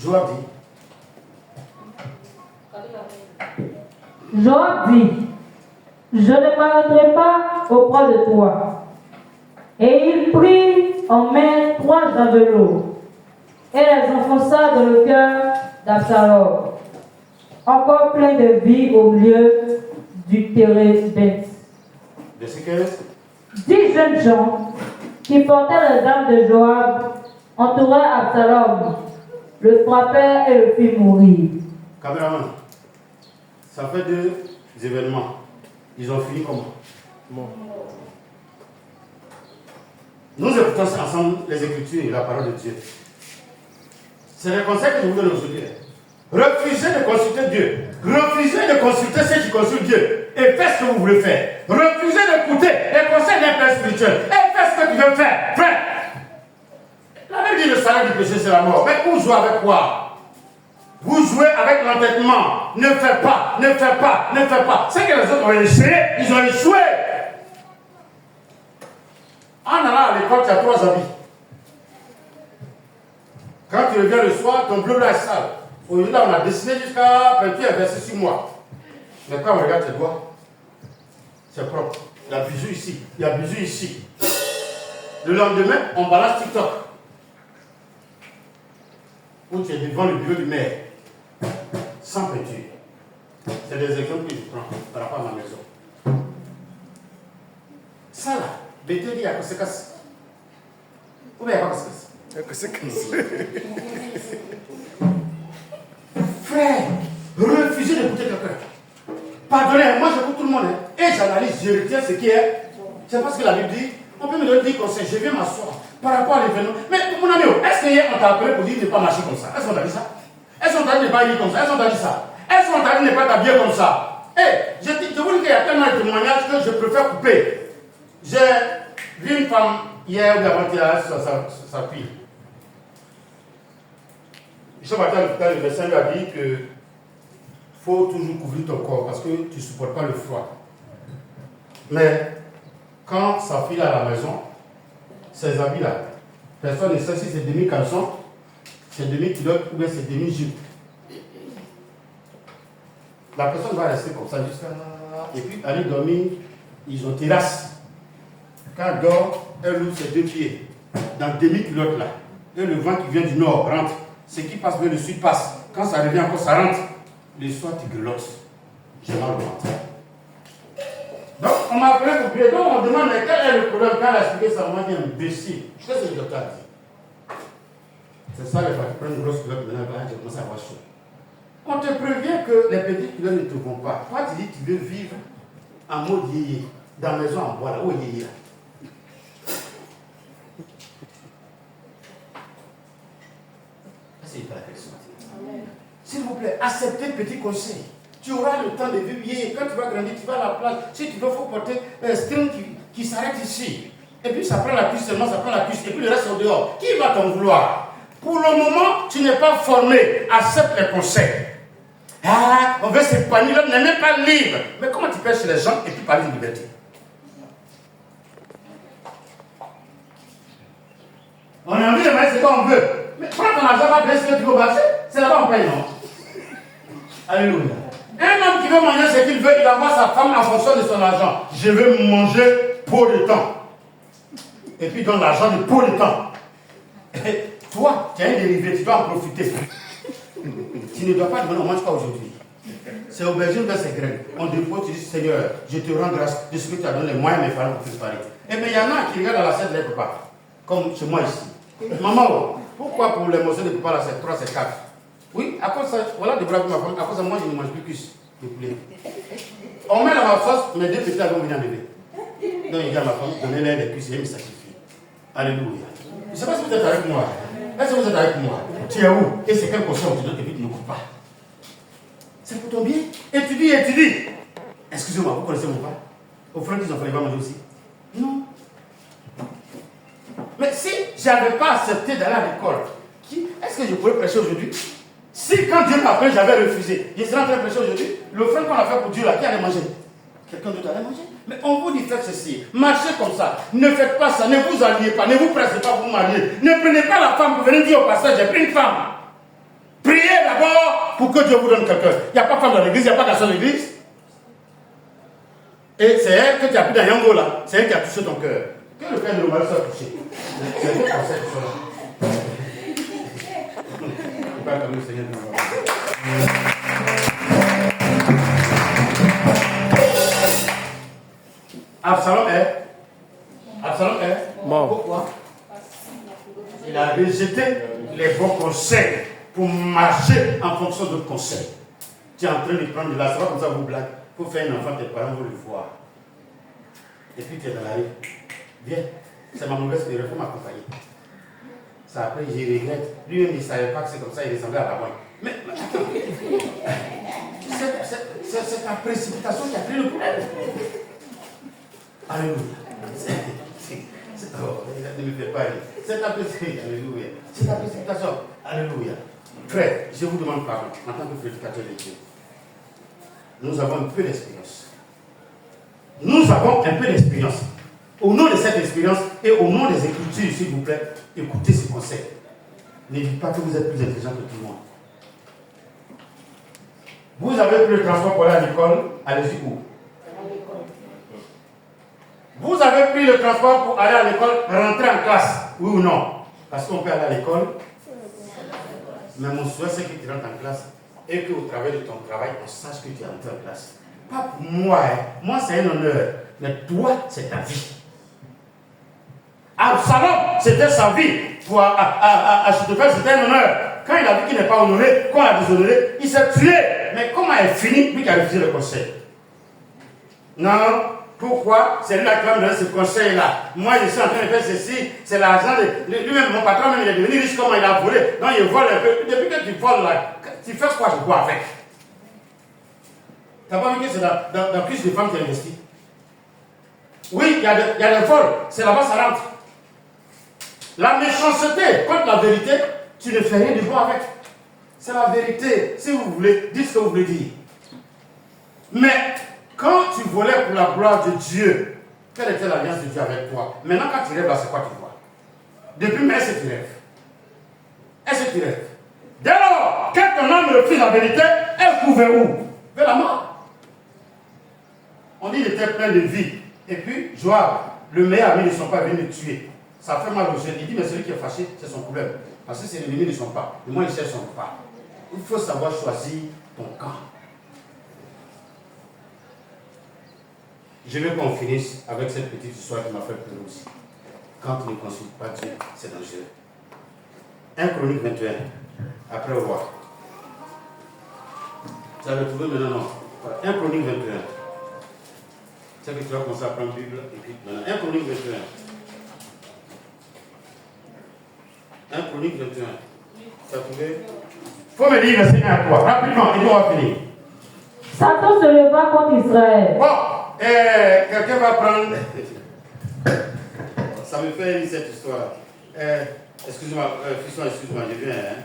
Joab dit. Joab dit, je ne m'arrêterai pas auprès de toi. Et il prit en main 3 javelots et les enfonça dans le cœur d'Absalom, encore plein de vie au milieu du térébinthe. Verset 15. 10 jeunes gens qui portaient les armes de Joab entouraient Absalom, le frappèrent et le firent mourir. Caméraman, ça fait 2 événements. Ils ont fini comment? Bon. Nous écoutons ensemble les Écritures et la parole de Dieu. C'est le conseil que je vous donne aujourd'hui. Refusez de consulter Dieu. Refusez de consulter ceux qui consultent Dieu. Et faites ce que vous voulez faire. Refusez d'écouter les conseils d'un père spirituel. Et faites ce que tu veux faire. Frère. La Bible dit le salaire du péché, c'est la mort. Mais vous jouez avec quoi? Vous jouez avec l'entêtement. Ne faites pas, ne faites pas, ne faites pas. C'est que les autres ont essayé, ils ont échoué. En allant à l'école, tu as 3 habits. Quand tu reviens le soir, ton bleu là est sale. Aujourd'hui, là, on a dessiné jusqu'à peinture et versé 6 mois. Mais quand on regarde tes doigts, c'est propre. Il y a bisu ici, il y a bisu ici. Le lendemain, on balance TikTok. Où tu es devant le bureau du maire, sans peinture. C'est des exemples que je prends par rapport à ma maison. Ça là, BT dit à conséquence. Ou bien il n'y a pas de conséquence. Frère, refusez d'écouter quelqu'un. Pardonnez, moi j'écoute tout le monde. Et j'analyse, je retiens ce qui est. C'est parce que la Bible dit, on peut me donner des conseils, je vais m'asseoir par rapport à l'événement. Mais mon ami, est-ce qu'hier on t'a appelé pour dire de ne pas marcher comme ça? Est-ce qu'on t'a dit ça? Est-ce qu'on t'a dit de ne pas aller comme ça? Est-ce qu'on t'a dit ça? Est-ce qu'on t'a dit de ne pas t'habiller comme ça? Je vous dis qu'il y a tellement de témoignages que je préfère couper. J'ai vu une femme hier ou avant-hier sur sa fille. Ce matin, le médecin lui a dit que faut toujours couvrir ton corps parce que tu ne supportes pas le froid. Mais quand sa fille est à la maison, ces habits-là, personne ne sait si c'est demi-caleçon, c'est demi-culotte ou bien c'est demi-jupe. La personne va rester comme ça jusqu'à là. Et puis aller dormir, ils ont terrasse. Quand elle dort, elle ouvre ses 2 pieds dans demi-culotte là. Et le vent qui vient du nord rentre. Ce qui passe vers le sud passe. Quand ça revient encore, ça rentre. Le soir, tu grelottes. J'ai mal au ventre. Donc, on m'a appelé pour prier. Donc, on demande mais quel est le problème. Quand elle a expliqué ça, on m'a dit imbécile. Qu'est-ce que le docteur a dit? C'est ça, les fois, tu prends une grosse culotte, maintenant, tu commences à avoir chaud. On te prévient que les petites culottes ne te vont pas. Toi, tu dis que tu veux vivre en mode yéyé. Dans la maison en bois, là, où yéyé là. C'est pas la question. S'il vous plaît, acceptez le petit conseil. Tu auras le temps de vivre. Quand tu vas grandir, tu vas à la plage. Si tu veux, il faut porter un string qui s'arrête ici. Et puis ça prend la cuisse seulement, ça prend la cuisse. Et puis le reste est au dehors. Qui va t'en vouloir? Pour le moment, tu n'es pas formé. Accepte les conseils. Ah, on veut s'épanouir, là, n'est même pas libre. Mais comment tu pêches les gens et puis parler de liberté? On a envie de mettre ce qu'on veut. Mais prends ton argent, va payer ce que tu veux marcher. C'est là-bas on paye, non? Alléluia. Un homme qui veut manger ce qu'il veut, il envoie sa femme en fonction de son argent. Je veux manger pour le temps. Et puis donne l'argent de pour le temps. Et toi, tu as un dérivé, tu dois en profiter. Tu ne dois pas demander, on ne mange pas aujourd'hui. C'est aubergine vers ses graines. On dépose, tu dis, Seigneur, je te rends grâce de ce que tu as donné les moyens mes femmes pour préparer. Et bien il y en a qui regardent dans l'assiette de leur papa. Comme chez moi ici. Maman, pourquoi pour les morceaux de papa là c'est 3, c'est 4? Oui, à cause de ça, voilà des braves ma femme, à cause de moi je ne mange plus cuisse de poulet. On met dans ma sauce, mes 2 petits vont venir en bébé. Donc il dit à ma femme, donnez-leur les cuisses et me sacrifie. Alléluia. Je ne sais pas si vous êtes avec moi. Est-ce que vous êtes avec moi? Tu es où? Et c'est quel conseil on te donne et puis tu ne coupes pas? C'est pour ton bien. Étudie. Excusez-moi, vous connaissez mon père? Aux frères qu'ils ont fait, ils vont manger aussi. Non. Mais si je n'avais pas accepté d'aller à l'école, est-ce que je pourrais prêcher aujourd'hui? Si quand Dieu m'a appelé, j'avais refusé, je serais en train de prêcher aujourd'hui. Le frère qu'on a fait pour Dieu là, qui allait manger? Quelqu'un d'autre allait manger. Mais on vous dit faites ceci, marchez comme ça, ne faites pas ça, ne vous alliez pas, ne vous pressez pas pour vous marier, ne prenez pas la femme pour venir dire au pasteur j'ai pris une femme. Priez d'abord pour que Dieu vous donne quelqu'un. Il n'y a pas de femme dans l'église, il n'y a pas d'argent dans l'église. Et c'est elle que tu as pris dans Yango là, c'est elle qui a touché ton cœur. Que le cœur de l'homme soit touché. C'est un conseil pour ça. Pas comme le Seigneur de Absalom est mort. Pourquoi? Il a rejeté les bons conseils pour marcher en fonction de conseils. Tu es en train de prendre de la ça va comme ça vous blague. Il faut faire un enfant, tes parents vont le voir. Et puis tu es dans la rue. Viens, c'est ma mauvaise erreur, il faut m'accompagner. Ça après, je regrette. Lui-même, il ne savait pas que c'est comme ça, il ressemblait à la bonne. Mais attends, c'est ta précipitation qui a pris le problème. Alléluia. Ne me fais pas rire. C'est ta précipitation. Alléluia. C'est ta précipitation. Alléluia. Frère, je vous demande pardon en tant que prédicateur de Dieu. Nous avons un peu d'expérience. Nous avons un peu d'expérience. Au nom de cette expérience et au nom des Écritures, s'il vous plaît, écoutez ce conseil. Ne dites pas que vous êtes plus intelligent que tout le monde. Vous avez pris le transport pour aller à l'école, allez-y où? Vous avez pris le transport pour aller à l'école, rentrer en classe, oui ou non? Parce qu'on peut aller à l'école. Mais mon souhait, c'est que tu rentres en classe et qu'au travers de ton travail, on sache que tu es rentré en classe. Pas pour moi, hein. Moi c'est un honneur. Mais toi, c'est ta vie. Absalom, c'était sa vie. Pour Achitophel, c'était un honneur. Quand il a vu qu'il n'est pas honoré, qu'on l'a déshonoré, il s'est tué. Mais comment elle finit, lui qui a refusé le conseil? Non. Pourquoi? C'est lui qui va me donner ce conseil-là. Moi, je suis en train de faire ceci. C'est l'argent de... Lui-même, mon patron, même, il est devenu riche. Comment il a volé? Non, il vole un peu. Depuis que tu voles là, tu fais quoi? Je bois avec. Tu n'as pas vu que c'est dans plus de femmes qui investissent? Oui, il y a des vols. C'est là-bas, ça rentre. La méchanceté contre la vérité, tu ne fais rien de bon avec. C'est la vérité. Si vous voulez, dites ce que vous voulez dire. Mais quand tu volais pour la gloire de Dieu, quelle était l'alliance de Dieu avec toi? Maintenant, quand tu rêves là, c'est quoi tu vois? Depuis, mais est-ce que tu rêves? Est-ce que tu rêves? Dès lors, quand ton âme refuse la vérité, elle court vers où? Vers la mort. On dit qu'il était plein de vie. Et puis, Joab, le meilleur ami ne sont pas venus le tuer. Ça fait mal aux jeunes. Il dit, mais celui qui est fâché, c'est son problème. Parce que ses ennemis ne sont pas. Et moi, il cherche son pas. Il faut savoir choisir ton camp. Je veux qu'on finisse avec cette petite histoire qui m'a fait pleurer aussi. Quand tu ne consultes pas Dieu, c'est dangereux. 1 Chronique 21. Après au revoir. Tu as retrouvé maintenant, non? 1 Chronique 21. C'est que tu vas commencer à prendre la Bible et puis maintenant. 1 Chronique 21. 1 Chronique 21. Tu as trouvé? Il faut me dire le Seigneur à toi. Rapidement, et nous on va finir. Satan se leva contre Israël. Bon, quelqu'un va prendre. Ça me fait rire cette histoire. Excuse-moi, fiston, excuse-moi, je viens. Hein?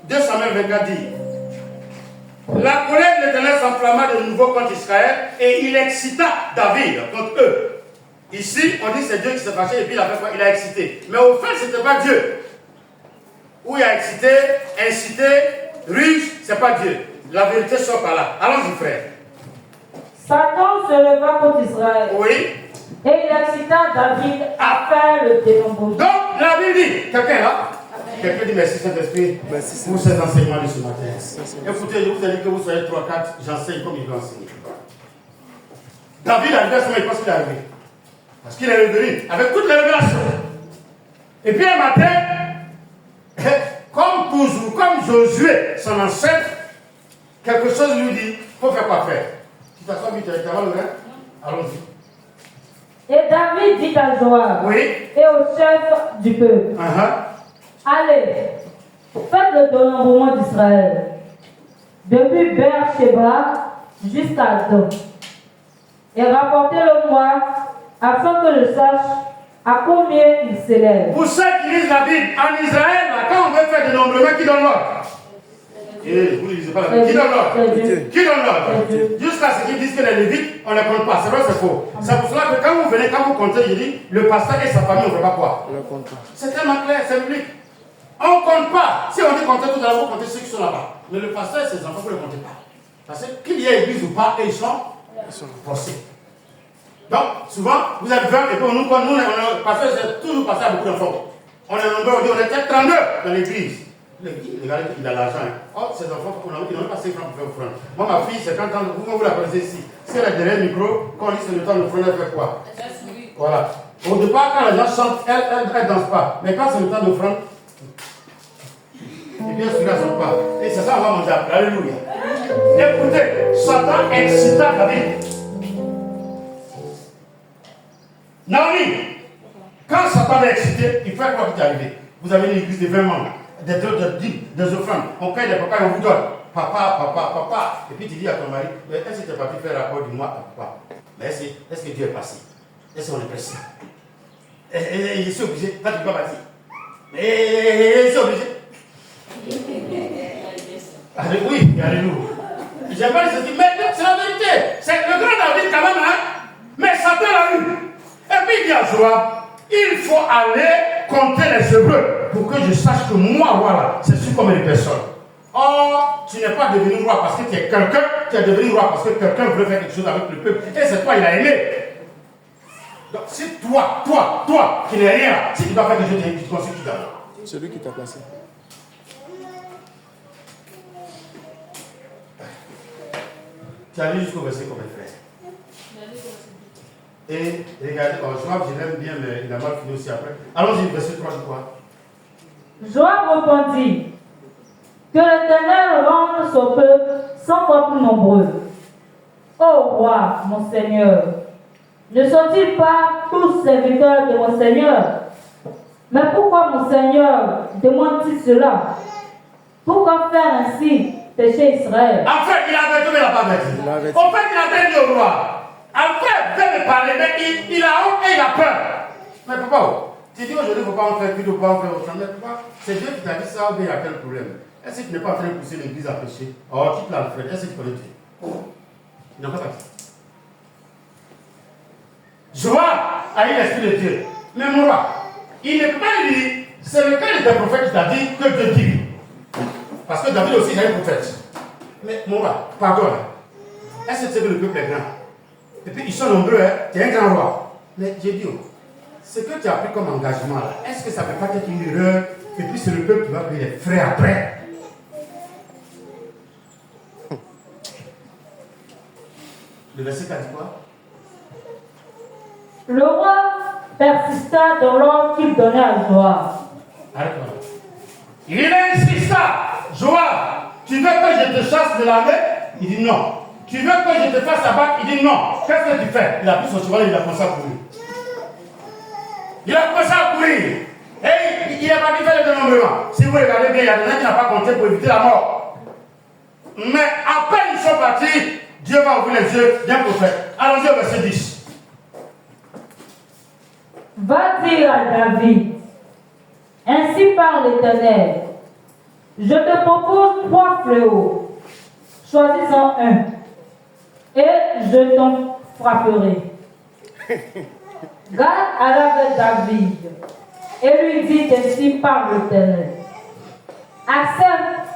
Samuel 24 dit, la colère de l'Éternel s'enflamma de nouveau contre Israël et il excita David contre eux. Ici, on dit que c'est Dieu qui s'est fâché et puis il a fait quoi? Il a excité. Mais au fait, ce n'était pas Dieu. Où il a excité, incité, riche, ce n'est pas Dieu. La vérité sort par là. Allons-y, frère. Satan se leva contre Israël. Oui. Et il excita David à faire le dénombrage. Donc, la Bible dit, quelqu'un là? Quelqu'un dit merci Saint-Esprit pour ces enseignements de ce matin. Écoutez, je vous ai dit que vous soyez 3-4, j'enseigne comme il veut enseigner. David a arrivé à ce moment, il pense qu'il est arrivé. Parce qu'il est revenu avec toutes les révélations. Et puis un matin, comme toujours, comme Josué, son ancêtre, quelque chose lui dit, il faut faire quoi faire. Tu t'assois vite, tu as le grain? Allons-y. Et David dit à Joab et au chef du peuple, allez, faites le dénombrement d'Israël, depuis Beer-Sheba jusqu'à Dan, et rapportez-le-moi, afin que je sache à combien il s'élève. Pour ceux qui lisent la Bible, en Israël, là, quand on veut faire des dénombrements, qui donne l'ordre? Vous ne lisez pas la Bible. Qui donne l'ordre? Qui donne l'ordre? Jusqu'à ce qu'ils disent que les Lévites, on ne les compte pas. C'est vrai, c'est faux. C'est pour cela que quand vous venez, quand vous comptez, je dis, le pasteur et sa famille, on ne fait pas quoi? C'est tellement clair, c'est biblique. On ne compte pas. Si on dit compter tout à l'heure, vous comptez ceux qui sont là-bas. Mais le pasteur et ses enfants, vous ne les comptez pas. Parce que qu'il y ait église ou pas, ils sont forcés. Donc, souvent, vous êtes 20 et puis nous, parce que c'est toujours passé à beaucoup d'enfants. On est nombreux, on était 32 dans l'église. Regardez, il a l'argent. Oh, ces enfants, ils n'ont pas 5 francs pour faire offrande. Moi, ma fille, c'est quand vous la connaissez ici. Si elle est derrière le micro, quand on dit c'est le temps de offrande, elle fait quoi? Voilà. Au départ, quand les gens chantent, elle ne danse pas. Mais quand c'est le temps d'offrande, et bien sûr, elle ne sort pas. Et c'est ça, on va manger après. Alléluia. Écoutez, Satan excita David. Naomi, quand Satan est excité, il fait quoi qui est arrivé? Vous avez une église de 20 membres, des offrandes, on paye des papas et on vous donne. Papa. Et puis tu dis à ton mari, est-ce que tu es parti faire rapport du mois à papa? Mais est-ce que Dieu est passé? Est-ce qu'on est pressé? Je suis obligé, toi tu ne peux pas partir. Mais je suis obligé. Oui, alléluia. J'ai pas dit, mais c'est la vérité. C'est le grand David quand même, hein? Mais Satan l'a eu. Et puis il dit à Joab, il faut aller compter les Hébreux pour que je sache que moi, voilà, c'est sur combien de personnes. Or, tu n'es pas devenu roi parce que tu es quelqu'un, tu es devenu roi parce que quelqu'un veut faire quelque chose avec le peuple. Et c'est toi, il a aimé. Donc, c'est toi, qui n'es rien, si tu dois faire quelque chose, tu te constitues d'abord. C'est lui qui t'a placé. Tu as lu jusqu'au verset combien, frère? Et regardez, Joab, je l'aime bien, mais il a mal fini aussi après. Allons-y, verset 3, je crois. Joab répondit, que l'Éternel rende son peuple 100 fois plus nombreux. Ô roi, mon Seigneur, ne sont-ils pas tous serviteurs de mon Seigneur? Mais pourquoi mon Seigneur demande-t-il cela? Pourquoi faire ainsi pécher Israël? En fait, il a averti, mais il n'a pas averti. En fait, il a dit au roi. En fait, il veut me parler, mais il a honte et il a peur. Mais papa, tu dis aujourd'hui, il ne faut pas en faire plus, il ne faut pas en faire autrement. Mais papa, c'est Dieu qui t'a dit ça, ou bien il y a quel problème? Est-ce que tu n'es pas en train de pousser l'église à pécher? Oh, tu te l'as fait. Est-ce que tu connais Dieu? Il n'a pas dit. Joab a eu l'esprit de Dieu. Mais mon roi, il n'est pas dit, c'est lequel des prophètes qui t'a dit que Dieu dit. Parce que David aussi, il a un prophète. Mais mon roi, pardon, est-ce que tu sais que le peuple est grand? Et puis ils sont nombreux, hein? Tu es un grand roi. Mais j'ai dit, ce que tu as pris comme engagement là, est-ce que ça ne peut pas être une erreur? Et puis c'est le peuple qui va payer les frais après. Le verset qu'a dit quoi? Le roi persista dans l'ordre qu'il donnait à Joab. Arrête-toi. Il insista. Joab, tu veux que je te chasse de l'armée? Il dit non. Tu veux que je te fasse abattre? Il dit non. Qu'est-ce que tu fais? Il a pris son cheval et il a commencé à courir. Il a commencé à courir. Et il est parti faire le dénombrement. Si vous regardez bien, il y a des gens qui n'ont pas compté pour éviter la mort. Mais à peine ils sont partis, Dieu va ouvrir les yeux d'un prophète. Allons-y au verset 10. Va dire à David, ainsi parle l'Éternel, je te propose 3 fléaux, choisis-en un, et je t'en frapperai. Gad alla vers David et lui dit, ainsi parle l'Éternel, accepte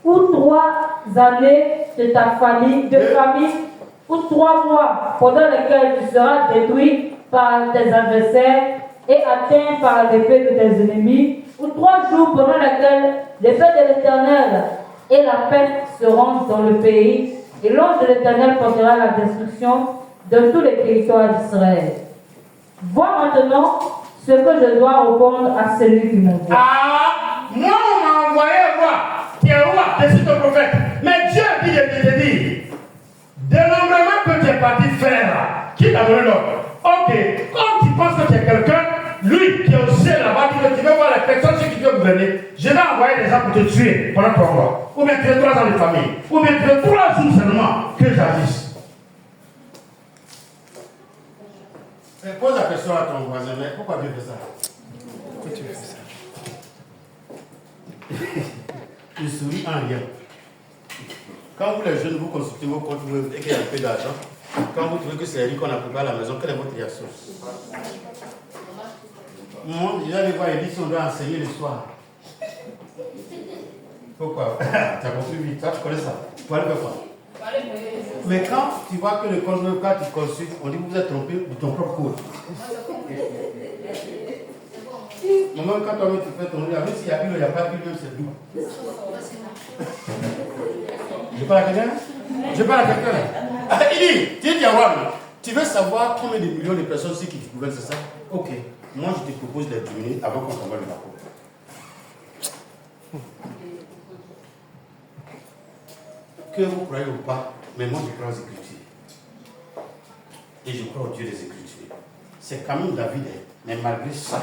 ou 3 années de ta famille, ou 3 mois pendant lesquels tu seras détruit par tes adversaires et atteint par l'épée de tes ennemis, ou 3 jours pendant lesquels l'épée de l'Éternel et la peste seront dans le pays, et l'ange de l'Éternel portera la destruction de tous les territoires d'Israël. Vois maintenant ce que je dois répondre à celui qui m'envoie. Ah, moi on m'a envoyé roi, tu es roi, je suis ton prophète. Mais Dieu a dit de te dire, dénombrement que tu es parti faire là, qui t'a donné l'ordre. Ok, quand tu penses que tu es quelqu'un, lui qui est au ciel là-bas, tu veux voir les personnes sur qui tu veux gouverner, je vais envoyer des gens pour te tuer pendant 3 mois. Ou bien tu es 3 ans de famille. Ou bien tu es 3 jours seulement que j'agisse. Pose la question à ton voisin, mais pourquoi Dieu fait ça? Pourquoi tu fais ça? Il sourit en rien. Quand vous les jeunes, vous consultez vos comptes, vous voyez qu'il y a un peu d'argent. Quand vous trouvez que c'est lui qu'on a préparé à la maison, quelle est votre réaction? Moi, il allait voir, il dit si on doit enseigner l'histoire. Pourquoi? Tu as compris vite, toi tu connais ça. Tu vas aller faire quoi? Mais quand tu vois que le compte, quand tu consultes, on dit que vous êtes trompé de ton propre cours. Maman, quand toi-même tu fais ton lit, même s'il y a une, il n'y a pas une, même c'est doux. Je parle à quelqu'un? Je parle à quelqu'un. Ah, il dit, tu es diable. Tu veux savoir combien de millions de personnes ici qui gouvernent, c'est ça? Ok. Moi, je te propose de les diminuer avant qu'on t'envoie le rapport. Que vous croyez ou pas, mais moi je crois aux Écritures. Et je crois au Dieu des Écritures. C'est quand même David, mais malgré ça,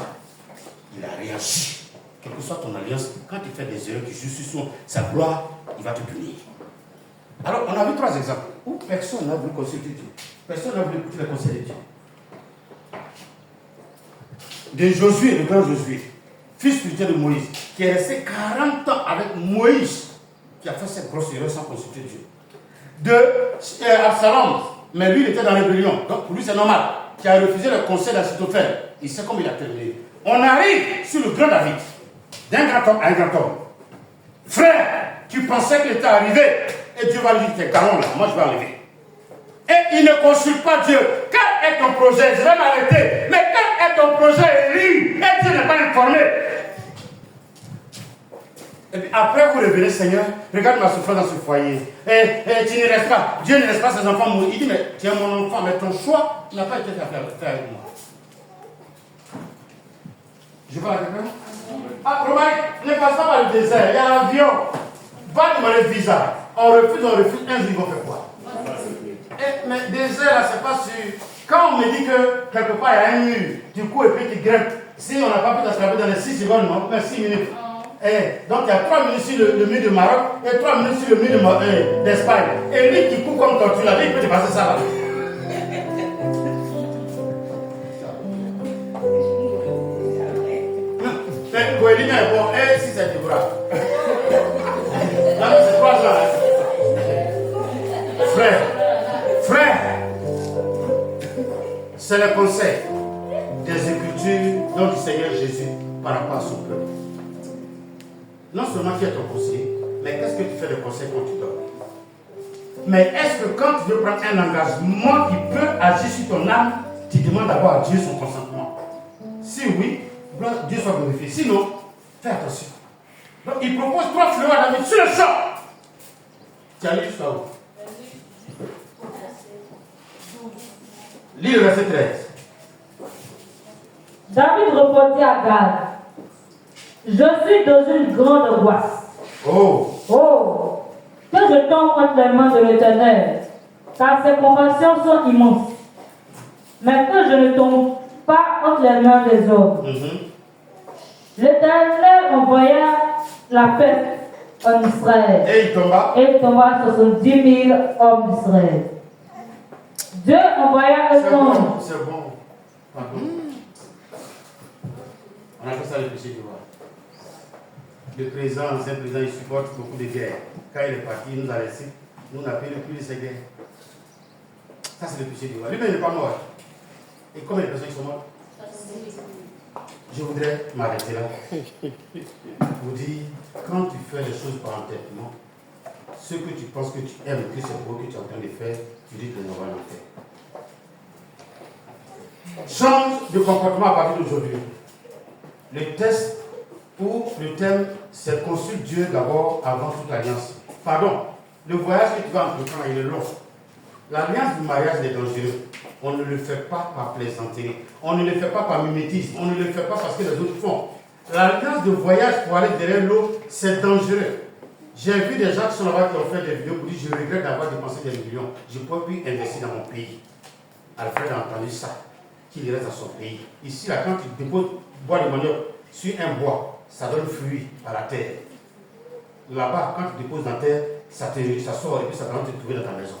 il a réagi. Quelle que soit ton alliance, quand tu fais des erreurs, tu joues sur sa gloire, il va te punir. Alors, on a vu 3 exemples où personne n'a voulu consulter Dieu. Personne n'a voulu écouter les conseils de Dieu. De Josué, le grand Josué, fils spirituel de Moïse, qui est resté 40 ans avec Moïse, qui a fait cette grosse erreur sans consulter Dieu. De Absalom, mais lui il était dans la rébellion, donc pour lui c'est normal, qui a refusé le conseil d'Achitophel. Il sait comment il a terminé. On arrive sur le grand David, d'un grand homme à un grand homme. Frère, tu pensais qu'il était arrivé, et Dieu va lui dire, t'es caron là, moi je vais arriver. Et il ne consulte pas Dieu. Quel est ton projet? Je vais m'arrêter. Mais quel est ton projet, Élie? Et Dieu n'est pas informé. Et puis après, vous revenez, Seigneur, regarde ma souffrance dans ce foyer. Et tu ne restes pas. Dieu ne laisse pas ses enfants mourir. Il dit, mais tu es mon enfant, mais ton choix n'a pas été fait avec moi. Je parle à quelqu'un? Ah, remarque, ne passe pas par le désert. Il y a l'avion. Va demander le visa. On refuse. Un jour, ils vont faire quoi? Mais désert, là, c'est pas sûr. Quand on me dit que quelque part, il y a un mur, du coup, et puis tu grimpes, si on n'a pas pu t'attraper dans les 6 secondes, non, mais 6 minutes. Donc, il y a 3 minutes sur le mur de Maroc et 3 minutes sur le mur d'Espagne. Et lui qui court comme tortue, là, il peut te passer ça là. Mais Goélina est bon, et si c'est du bras. Là, c'est 3 ans. Frère, c'est le conseil des Écritures dont du Seigneur Jésus par rapport à son peuple. Non seulement qui est ton conseiller, mais qu'est-ce que tu fais de conseil quand tu dors? Mais est-ce que quand tu veux prendre un engagement qui peut agir sur ton âme, tu demandes d'abord à Dieu son consentement? Si oui, Dieu soit glorifié. Sinon, fais attention. Donc il propose 3 fleurs à David sur le champ. Tu as lu jusqu'à où? Lis le verset 13. David répondit à Gad, je suis dans une grande angoisse. Oh, que je tombe entre les mains de l'Éternel, car ses compassions sont immenses. Mais que je ne tombe pas entre les mains des hommes. L'Éternel envoya la peste en Israël. Et il tomba 70 000 hommes d'Israël. Dieu envoya un ange. C'est bon. Pardon. On appelle ça le péché du roi. Le président, l'ancien président, il supporte beaucoup de guerres. Quand il est parti, il nous a laissé. Nous, on n'a plus de ces guerres. Ça, c'est le péché du roi. Lui-même, il n'est pas mort. Et combien de personnes sont mortes? Je voudrais m'arrêter là. Vous dire, quand tu fais les choses par entêtement, ce que tu penses que tu aimes, que c'est beau, que tu es en train de faire, tu dis que on va l'en faire. Change de comportement à partir d'aujourd'hui. Le test ou le thème, c'est consulte Dieu d'abord avant toute alliance. Pardon, le voyage que tu vas entreprendre, il est long. L'alliance du mariage est dangereux. On ne le fait pas par plaisanterie. On ne le fait pas par mimétisme. On ne le fait pas parce que les autres font. L'alliance de voyage pour aller derrière l'eau, c'est dangereux. J'ai vu des gens qui sont là-bas qui ont fait des vidéos pour dire je regrette d'avoir dépensé des millions. Je ne pourrais plus investir dans mon pays. Alfred a entendu ça, qu'il reste dans son pays. Ici, là, quand tu déposes bois de manioc sur un bois, ça donne fruit à la terre. Là-bas, quand tu déposes dans la terre, ça sort et puis ça va te trouver dans ta maison.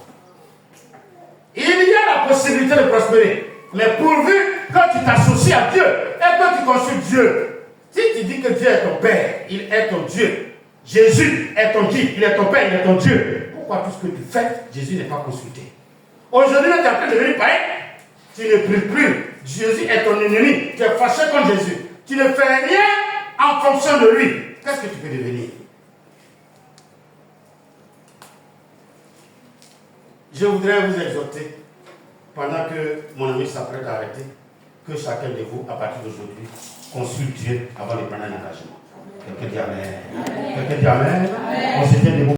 Il y a la possibilité de prospérer, mais pourvu que tu t'associes à Dieu et que tu consultes Dieu. Si tu dis que Dieu est ton Père, il est ton Dieu. Jésus est ton guide, il est ton Père, il est ton Dieu. Pourquoi tout ce que tu fais, Jésus n'est pas consulté? Aujourd'hui, tu es en train de devenir païen. Tu ne pries plus. Jésus est ton ennemi. Tu es fâché contre Jésus. Tu ne fais rien en fonction de lui. Qu'est-ce que tu peux devenir? Je voudrais vous exhorter, pendant que mon ami s'apprête à arrêter, que chacun de vous, à partir d'aujourd'hui, consulte Dieu avant de prendre un engagement. Quelqu'un dit Amen. Quelqu'un dit Amen. On se tient debout.